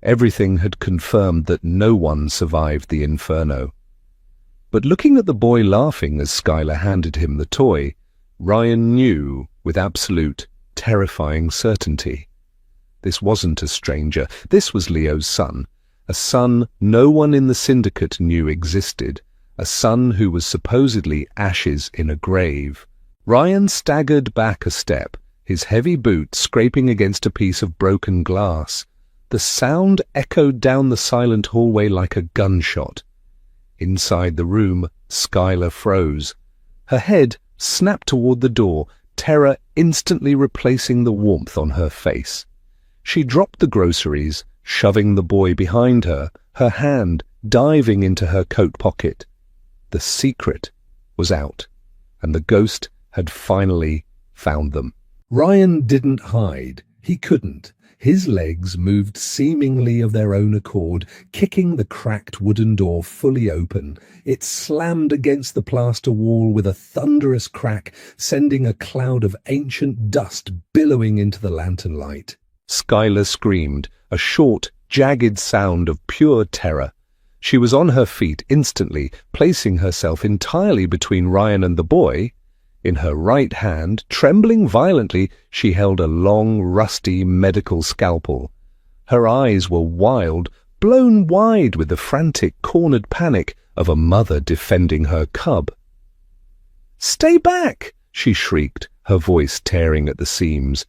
everything had confirmed that no one survived the inferno. But looking at the boy laughing as Skylar handed him the toy, Ryan knew with absolute, terrifying certainty. This wasn't a stranger. This was Leo's son, a son no one in the syndicate knew existed, a son who was supposedly ashes in a grave. Ryan staggered back a step, his heavy boot scraping against a piece of broken glass. The sound echoed down the silent hallway like a gunshot. Inside the room, Skylar froze. Her head snapped toward the door, terror instantly replacing the warmth on her face. She dropped the groceries, shoving the boy behind her, her hand diving into her coat pocket. The secret was out, and the ghost had finally found them. Ryan didn't hide. He couldn't. His legs moved seemingly of their own accord, kicking the cracked wooden door fully open. It slammed against the plaster wall with a thunderous crack, sending a cloud of ancient dust billowing into the lantern light. Skylar screamed, a short, jagged sound of pure terror. She was on her feet instantly, placing herself entirely between Ryan and the boy. In her right hand, trembling violently, she held a long, rusty medical scalpel. Her eyes were wild, blown wide with the frantic, cornered panic of a mother defending her cub. "Stay back!" she shrieked, her voice tearing at the seams.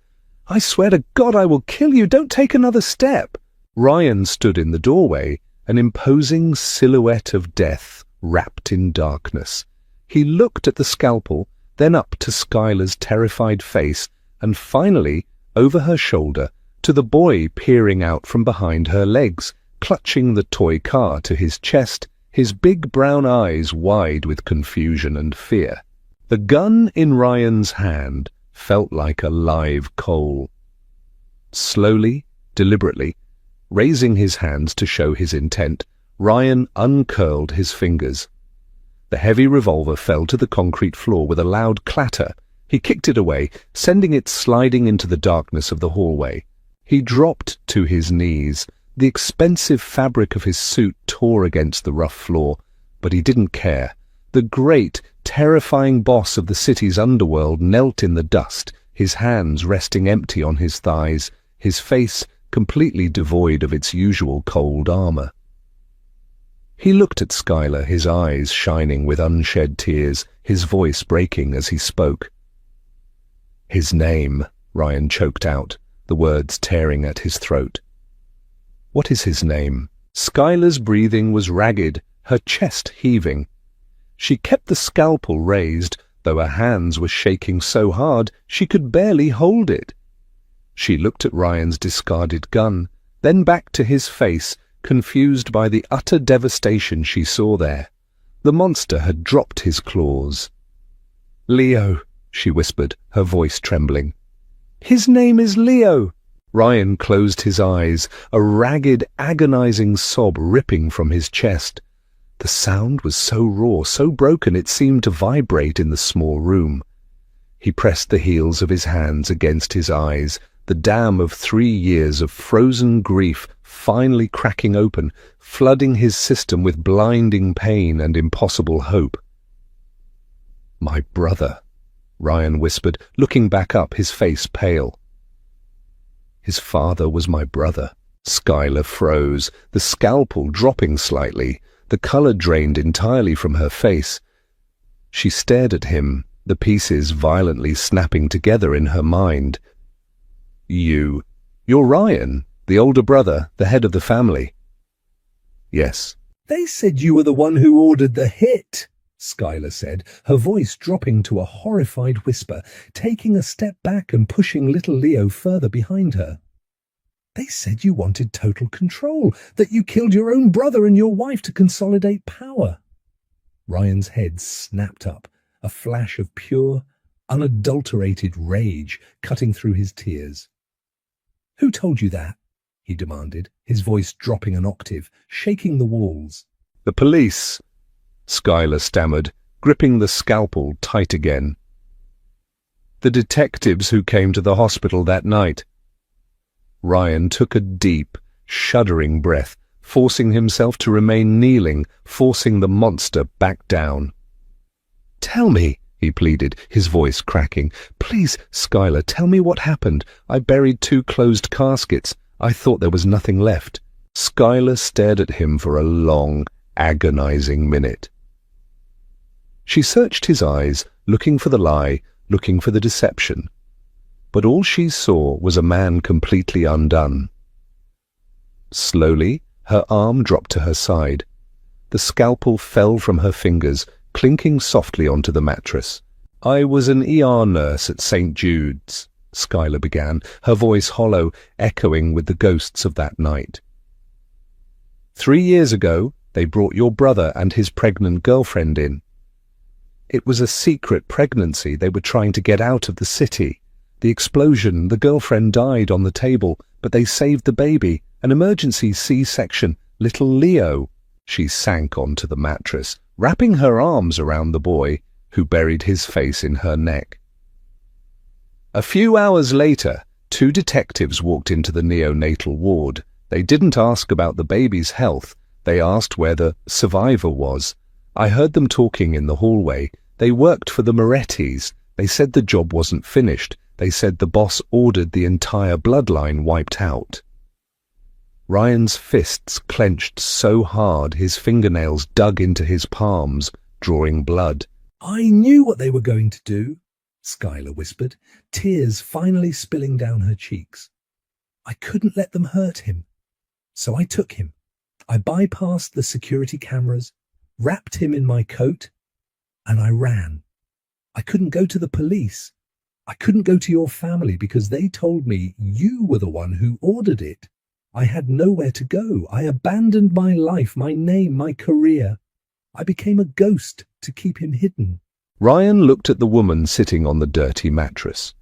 "I swear to God I will kill you! Don't take another step!" Ryan stood in the doorway, an imposing silhouette of death wrapped in darkness. He looked at the scalpel, then up to Skylar's terrified face, and finally, over her shoulder, to the boy peering out from behind her legs, clutching the toy car to his chest, his big brown eyes wide with confusion and fear. The gun in Ryan's hand felt like a live coal. Slowly, deliberately, raising his hands to show his intent, Ryan uncurled his fingers. The heavy revolver fell to the concrete floor with a loud clatter. He kicked it away, sending it sliding into the darkness of the hallway. He dropped to his knees. The expensive fabric of his suit tore against the rough floor, but he didn't care. The great, terrifying boss of the city's underworld knelt in the dust, his hands resting empty on his thighs, his face completely devoid of its usual cold armor. He looked at Skylar, his eyes shining with unshed tears, his voice breaking as he spoke. "His name," Ryan choked out, the words tearing at his throat. "What is his name?" Skylar's breathing was ragged, her chest heaving. She kept the scalpel raised, though her hands were shaking so hard she could barely hold it. She looked at Ryan's discarded gun, then back to his face, confused by the utter devastation she saw there. The monster had dropped his claws. "Leo," she whispered, her voice trembling. "His name is Leo." Ryan closed his eyes, a ragged, agonizing sob ripping from his chest. The sound was so raw, so broken it seemed to vibrate in the small room. He pressed the heels of his hands against his eyes, the dam of 3 years of frozen grief finally cracking open, flooding his system with blinding pain and impossible hope. "My brother," Ryan whispered, looking back up, his face pale. "His father was my brother." Skylar froze, the scalpel dropping slightly, the colour drained entirely from her face. She stared at him, the pieces violently snapping together in her mind. You're Ryan, the older brother, the head of the family." "Yes." "They said you were the one who ordered the hit," Skylar said, her voice dropping to a horrified whisper, taking a step back and pushing little Leo further behind her. "They said you wanted total control, that you killed your own brother and your wife to consolidate power." Ryan's head snapped up, a flash of pure, unadulterated rage cutting through his tears. "Who told you that?" he demanded, his voice dropping an octave, shaking the walls. "The police," Skylar stammered, gripping the scalpel tight again. "The detectives who came to the hospital that night." Ryan took a deep, shuddering breath, forcing himself to remain kneeling, forcing the monster back down. "Tell me," he pleaded, his voice cracking. "Please, Skylar, tell me what happened. I buried 2 closed caskets. I thought there was nothing left." Skylar stared at him for a long, agonizing minute. She searched his eyes, looking for the lie, looking for the deception. But all she saw was a man completely undone. Slowly, her arm dropped to her side. The scalpel fell from her fingers, clinking softly onto the mattress. "I was an ER nurse at St. Jude's," Skylar began, her voice hollow, echoing with the ghosts of that night. "3 years ago, they brought your brother and his pregnant girlfriend in. It was a secret pregnancy. They were trying to get out of the city. The explosion, the girlfriend died on the table, but they saved the baby, an emergency C-section, little Leo." She sank onto the mattress, wrapping her arms around the boy, who buried his face in her neck. A few hours later, 2 detectives walked into the neonatal ward. They didn't ask about the baby's health. They asked where the survivor was. I heard them talking in the hallway. They worked for the Morettis. They said the job wasn't finished. They said the boss ordered the entire bloodline wiped out. Ryan's fists clenched so hard his fingernails dug into his palms, drawing blood. "I knew what they were going to do," Skylar whispered, tears finally spilling down her cheeks. "I couldn't let them hurt him. So I took him. I bypassed the security cameras, wrapped him in my coat, and I ran. I couldn't go to the police. I couldn't go to your family because they told me you were the one who ordered it. I had nowhere to go. I abandoned my life, my name, my career. I became a ghost to keep him hidden." Ryan looked at the woman sitting on the dirty mattress.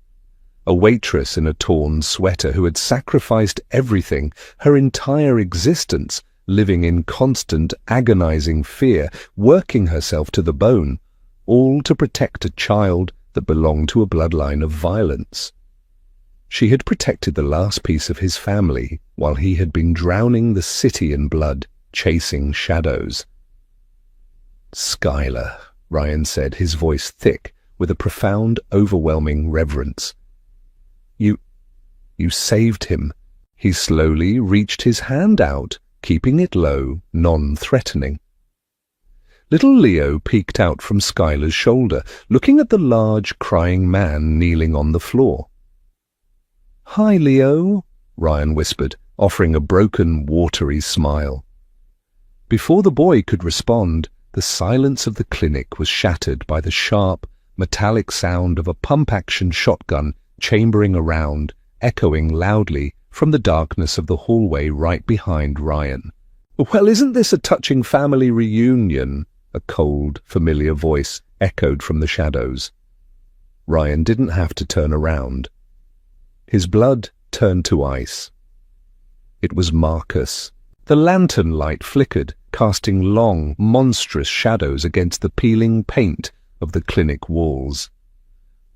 A waitress in a torn sweater who had sacrificed everything, her entire existence, living in constant, agonizing fear, working herself to the bone, all to protect a child that belonged to a bloodline of violence. She had protected the last piece of his family while he had been drowning the city in blood, chasing shadows. "Skylar," Ryan said, his voice thick with a profound, overwhelming reverence. You saved him." He slowly reached his hand out, keeping it low, non-threatening. Little Leo peeked out from Skylar's shoulder, looking at the large, crying man kneeling on the floor. "Hi, Leo," Ryan whispered, offering a broken, watery smile. Before the boy could respond, the silence of the clinic was shattered by the sharp, metallic sound of a pump-action shotgun chambering around echoing loudly from the darkness of the hallway right behind Ryan. "Well, isn't this a touching family reunion?" a cold, familiar voice echoed from the shadows. Ryan didn't have to turn around. His blood turned to ice. It was Marcus. The lantern light flickered, casting long, monstrous shadows against the peeling paint of the clinic walls.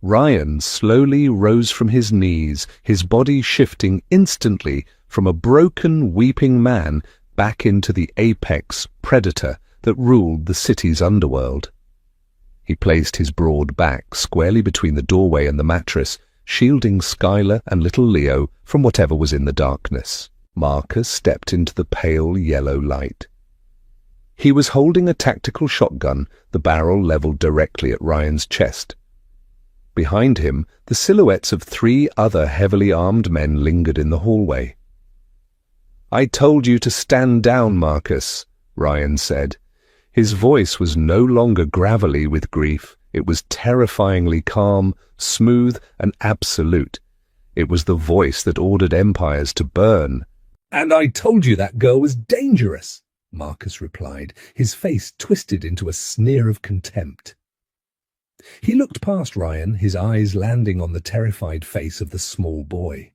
Ryan slowly rose from his knees, his body shifting instantly from a broken, weeping man back into the apex predator that ruled the city's underworld. He placed his broad back squarely between the doorway and the mattress, shielding Skylar and little Leo from whatever was in the darkness. Marcus stepped into the pale yellow light. He was holding a tactical shotgun, the barrel leveled directly at Ryan's chest. Behind him, the silhouettes of 3 other heavily armed men lingered in the hallway. "I told you to stand down, Marcus," Ryan said. His voice was no longer gravelly with grief. It was terrifyingly calm, smooth, and absolute. It was the voice that ordered empires to burn. "And I told you that girl was dangerous," Marcus replied, his face twisted into a sneer of contempt. He looked past Ryan, his eyes landing on the terrified face of the small boy.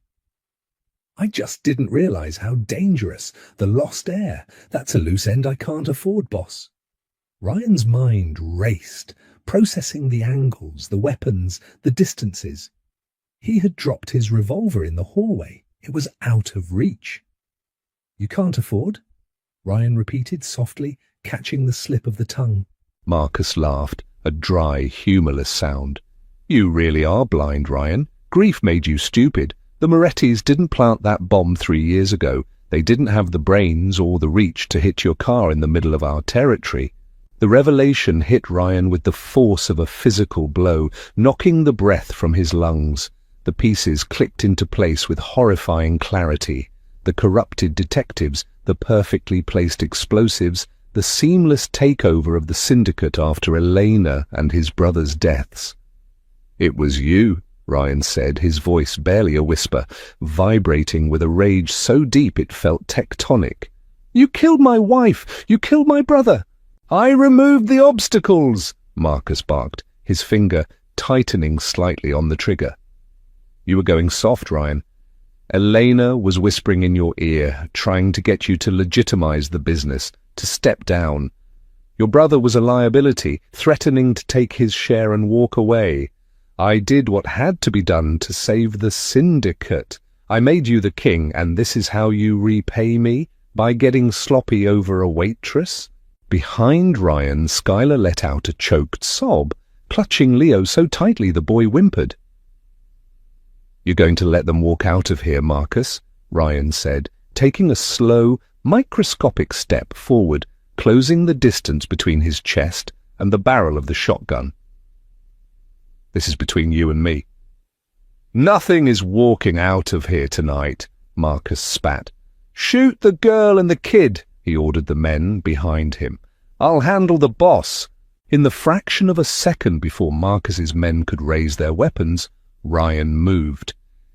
"I just didn't realize how dangerous. The lost heir. That's a loose end I can't afford, boss." Ryan's mind raced, processing the angles, the weapons, the distances. He had dropped his revolver in the hallway. It was out of reach. "You can't afford?" Ryan repeated softly, catching the slip of the tongue. Marcus laughed, a dry, humorless sound. "You really are blind, Ryan. Grief made you stupid. The Morettis didn't plant that bomb 3 years ago. They didn't have the brains or the reach to hit your car in the middle of our territory." The revelation hit Ryan with the force of a physical blow, knocking the breath from his lungs. The pieces clicked into place with horrifying clarity. The corrupted detectives, the perfectly placed explosives, the seamless takeover of the syndicate after Elena and his brother's deaths. "It was you," Ryan said, his voice barely a whisper, vibrating with a rage so deep it felt tectonic. "You killed my wife! You killed my brother!" "I removed the obstacles," Marcus barked, his finger tightening slightly on the trigger. "You were going soft, Ryan. Elena was whispering in your ear, trying to get you to legitimize the business, to step down. Your brother was a liability, threatening to take his share and walk away. I did what had to be done to save the syndicate. I made you the king, and this is how you repay me? By getting sloppy over a waitress?" Behind Ryan, Skylar let out a choked sob, clutching Leo so tightly the boy whimpered. "You're going to let them walk out of here, Marcus," Ryan said, taking a slow, microscopic step forward, closing the distance between his chest and the barrel of the shotgun. "This is between you and me." "Nothing is walking out of here tonight," Marcus spat. "Shoot the girl and the kid," he ordered the men behind him. "I'll handle the boss." In the fraction of a second before Marcus's men could raise their weapons, Ryan moved.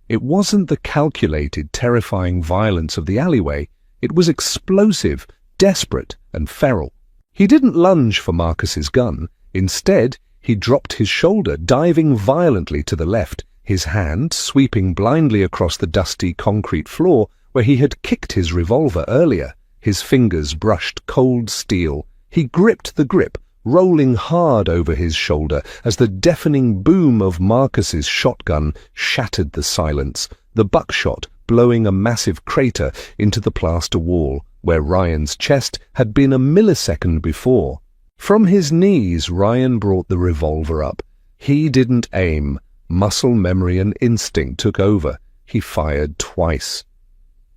It wasn't the calculated, terrifying violence of the alleyway. It was explosive, desperate, and feral. He didn't lunge for Marcus's gun. Instead, he dropped his shoulder, diving violently to the left, his hand sweeping blindly across the dusty concrete floor where he had kicked his revolver earlier. His fingers brushed cold steel. He gripped the grip, rolling hard over his shoulder as the deafening boom of Marcus's shotgun shattered the silence, the buckshot blowing a massive crater into the plaster wall where Ryan's chest had been a millisecond before. From his knees, Ryan brought the revolver up. He didn't aim. Muscle memory and instinct took over. He fired twice.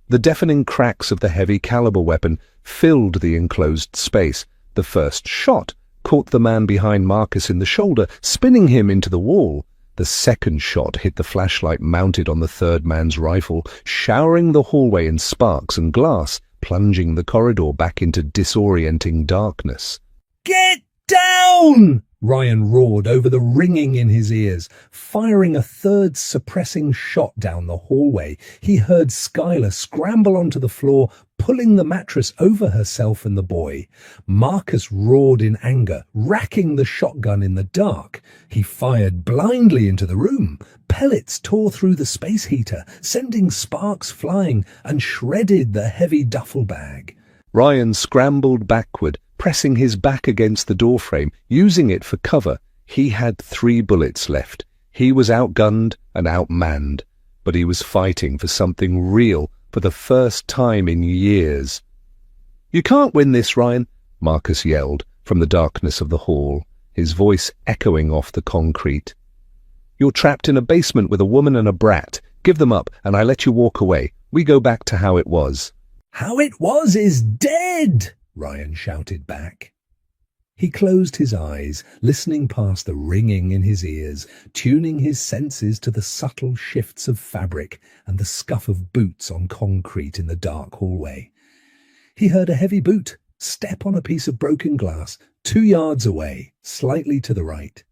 The deafening cracks of the heavy caliber weapon filled the enclosed space. The first shot caught the man behind Marcus in the shoulder, spinning him into the wall. The second shot hit the flashlight mounted on the third man's rifle, showering the hallway in sparks and glass, plunging the corridor back into disorienting darkness. "Get down!" Ryan roared over the ringing in his ears, firing a third suppressing shot down the hallway. He heard Skylar scramble onto the floor, pulling the mattress over herself and the boy. Marcus roared in anger, racking the shotgun in the dark. He fired blindly into the room. Pellets tore through the space heater, sending sparks flying, and shredded the heavy duffel bag. Ryan scrambled backward, pressing his back against the doorframe, using it for cover. He had 3 bullets left. He was outgunned and outmanned, but he was fighting for something real for the first time in years. "You can't win this, Ryan," Marcus yelled from the darkness of the hall, his voice echoing off the concrete. "You're trapped in a basement with a woman and a brat. Give them up, and I let you walk away. We go back to how it was." "How it was is dead!" Ryan shouted back. He closed his eyes, listening past the ringing in his ears, tuning his senses to the subtle shifts of fabric and the scuff of boots on concrete in the dark hallway. He heard a heavy boot step on a piece of broken glass 2 yards away, slightly to the right.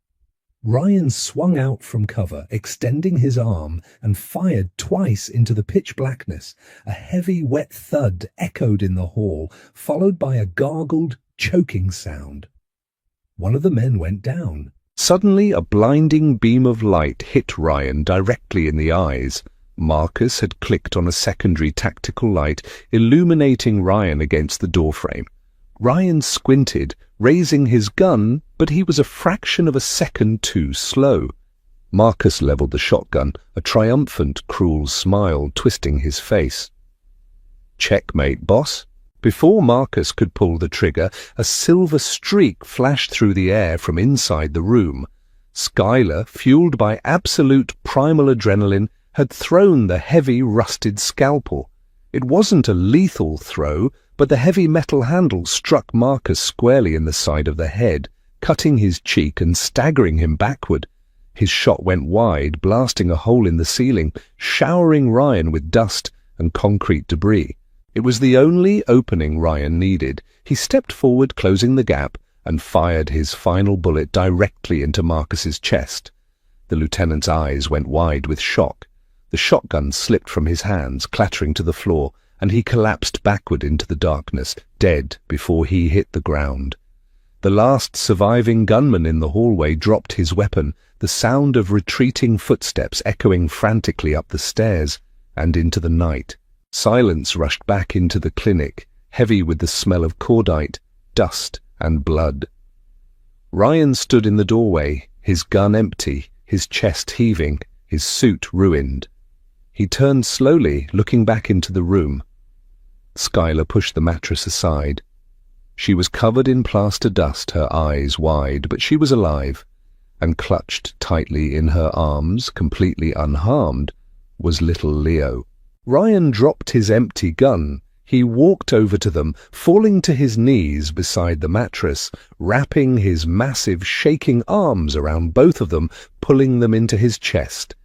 Ryan swung out from cover, extending his arm, and fired twice into the pitch blackness. A heavy, wet thud echoed in the hall, followed by a gargled, choking sound. One of the men went down. Suddenly, a blinding beam of light hit Ryan directly in the eyes. Marcus had clicked on a secondary tactical light, illuminating Ryan against the doorframe. Ryan squinted, raising his gun, but he was a fraction of a second too slow. Marcus leveled the shotgun, a triumphant, cruel smile twisting his face. "Checkmate, boss." Before Marcus could pull the trigger, a silver streak flashed through the air from inside the room. Skylar, fueled by absolute primal adrenaline, had thrown the heavy, rusted scalpel. It wasn't a lethal throw, but the heavy metal handle struck Marcus squarely in the side of the head, cutting his cheek and staggering him backward. His shot went wide, blasting a hole in the ceiling, showering Ryan with dust and concrete debris. It was the only opening Ryan needed. He stepped forward, closing the gap, and fired his final bullet directly into Marcus's chest. The lieutenant's eyes went wide with shock. The shotgun slipped from his hands, clattering to the floor, and he collapsed backward into the darkness, dead before he hit the ground. The last surviving gunman in the hallway dropped his weapon, the sound of retreating footsteps echoing frantically up the stairs and into the night. Silence rushed back into the clinic, heavy with the smell of cordite, dust, and blood. Ryan stood in the doorway, his gun empty, his chest heaving, his suit ruined. He turned slowly, looking back into the room. Skylar pushed the mattress aside. She was covered in plaster dust, her eyes wide, but she was alive, and clutched tightly in her arms, completely unharmed, was little Leo. Ryan dropped his empty gun. He walked over to them, falling to his knees beside the mattress, wrapping his massive, shaking arms around both of them, pulling them into his chest.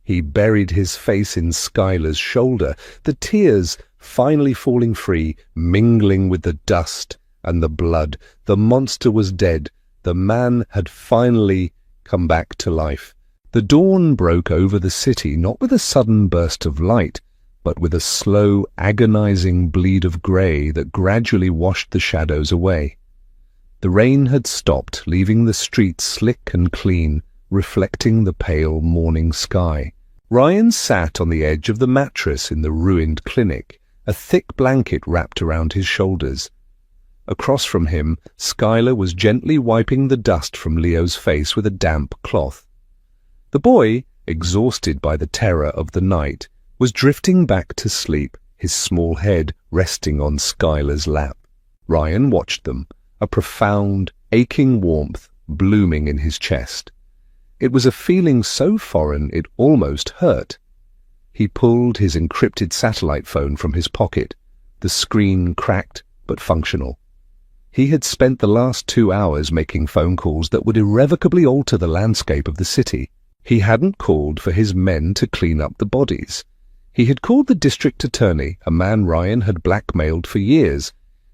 He buried his face in Skylar's shoulder, the tears finally falling free, mingling with the dust and the blood. The monster was dead. The man had finally come back to life. The dawn broke over the city, not with a sudden burst of light, but with a slow, agonizing bleed of grey that gradually washed the shadows away. The rain had stopped, leaving the streets slick and clean, reflecting the pale morning sky. Ryan sat on the edge of the mattress in the ruined clinic, a thick blanket wrapped around his shoulders. Across from him, Skylar was gently wiping the dust from Leo's face with a damp cloth. The boy, exhausted by the terror of the night, was drifting back to sleep, his small head resting on Skylar's lap. Ryan watched them, a profound, aching warmth blooming in his chest. It was a feeling so foreign it almost hurt. He pulled his encrypted satellite phone from his pocket, the screen cracked but functional. He had spent the last 2 hours making phone calls that would irrevocably alter the landscape of the city. He hadn't called for his men to clean up the bodies. He had called the district attorney, a man Ryan had blackmailed for years.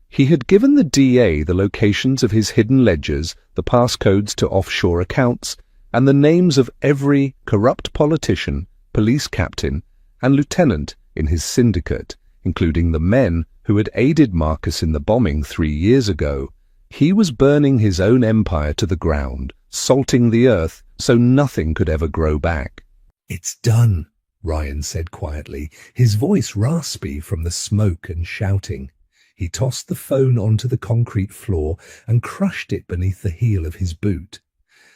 He had given the DA the locations of his hidden ledgers, the passcodes to offshore accounts, and the names of every corrupt politician, police captain, and lieutenant in his syndicate, including the men who had aided Marcus in the bombing 3 years ago. He was burning his own empire to the ground, salting the earth so nothing could ever grow back. "It's done," Ryan said quietly, his voice raspy from the smoke and shouting. He tossed the phone onto the concrete floor and crushed it beneath the heel of his boot.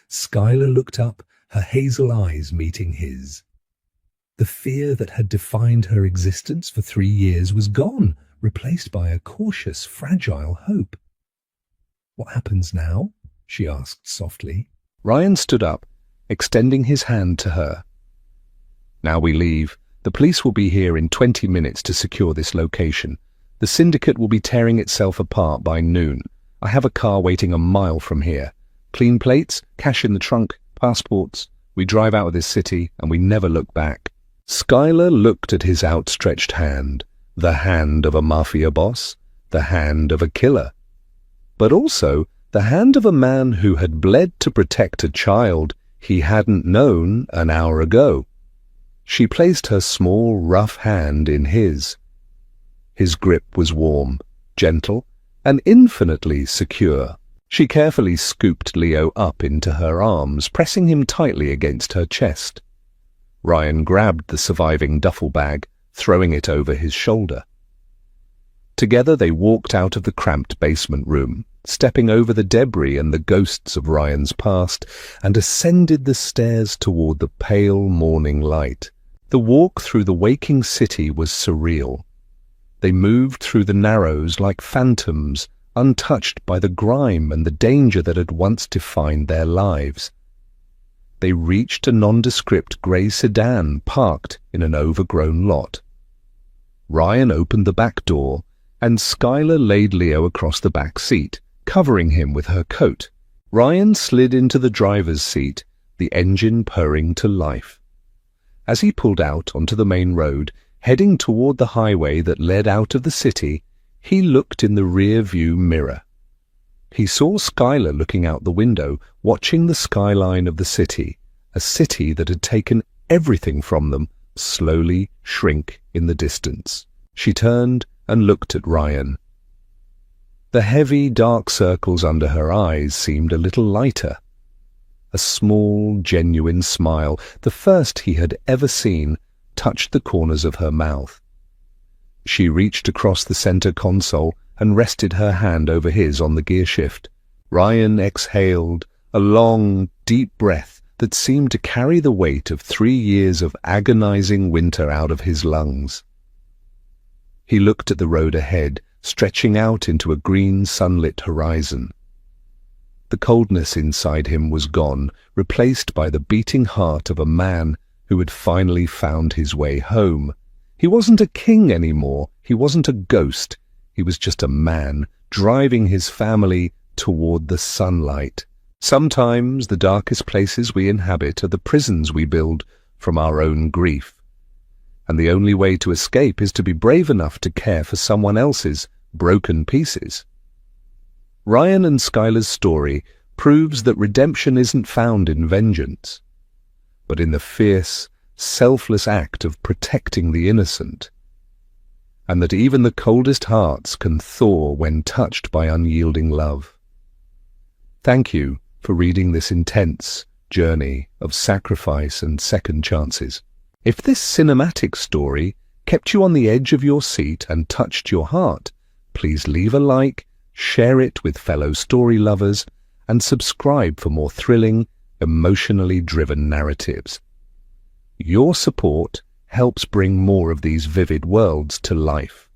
Skylar looked up, her hazel eyes meeting his. The fear that had defined her existence for 3 years was gone, replaced by a cautious, fragile hope. "What happens now?" she asked softly. Ryan stood up, extending his hand to her. "Now we leave. The police will be here in 20 minutes to secure this location. The syndicate will be tearing itself apart by noon. I have a car waiting a mile from here. Clean plates, cash in the trunk, passports. We drive out of this city and we never look back." Skylar looked at his outstretched hand, the hand of a mafia boss, the hand of a killer, but also the hand of a man who had bled to protect a child he hadn't known an hour ago. She placed her small, rough hand in his. His grip was warm, gentle, and infinitely secure. She carefully scooped Leo up into her arms, pressing him tightly against her chest. Ryan grabbed the surviving duffel bag, throwing it over his shoulder. Together they walked out of the cramped basement room, stepping over the debris and the ghosts of Ryan's past, and ascended the stairs toward the pale morning light. The walk through the waking city was surreal. They moved through the narrows like phantoms, untouched by the grime and the danger that had once defined their lives. They reached a nondescript grey sedan parked in an overgrown lot. Ryan opened the back door, and Skylar laid Leo across the back seat, covering him with her coat. Ryan slid into the driver's seat, the engine purring to life. As he pulled out onto the main road, heading toward the highway that led out of the city, he looked in the rear-view mirror. He saw Skylar looking out the window, watching the skyline of the city, a city that had taken everything from them, slowly shrink in the distance. She turned and looked at Ryan. The heavy, dark circles under her eyes seemed a little lighter. A small, genuine smile, the first he had ever seen, touched the corners of her mouth. She reached across the center console and rested her hand over his on the gear shift. Ryan exhaled, a long, deep breath that seemed to carry the weight of 3 years of agonizing winter out of his lungs. He looked at the road ahead, stretching out into a green, sunlit horizon. The coldness inside him was gone, replaced by the beating heart of a man who had finally found his way home. He wasn't a king anymore, he wasn't a ghost. He was just a man, driving his family toward the sunlight. Sometimes the darkest places we inhabit are the prisons we build from our own grief. And the only way to escape is to be brave enough to care for someone else's broken pieces. Ryan and Skylar's story proves that redemption isn't found in vengeance, but in the fierce, selfless act of protecting the innocent, and that even the coldest hearts can thaw when touched by unyielding love. Thank you for reading this intense journey of sacrifice and second chances. If this cinematic story kept you on the edge of your seat and touched your heart, please leave a like, share it with fellow story lovers, and subscribe for more thrilling, emotionally driven narratives. Your support helps bring more of these vivid worlds to life.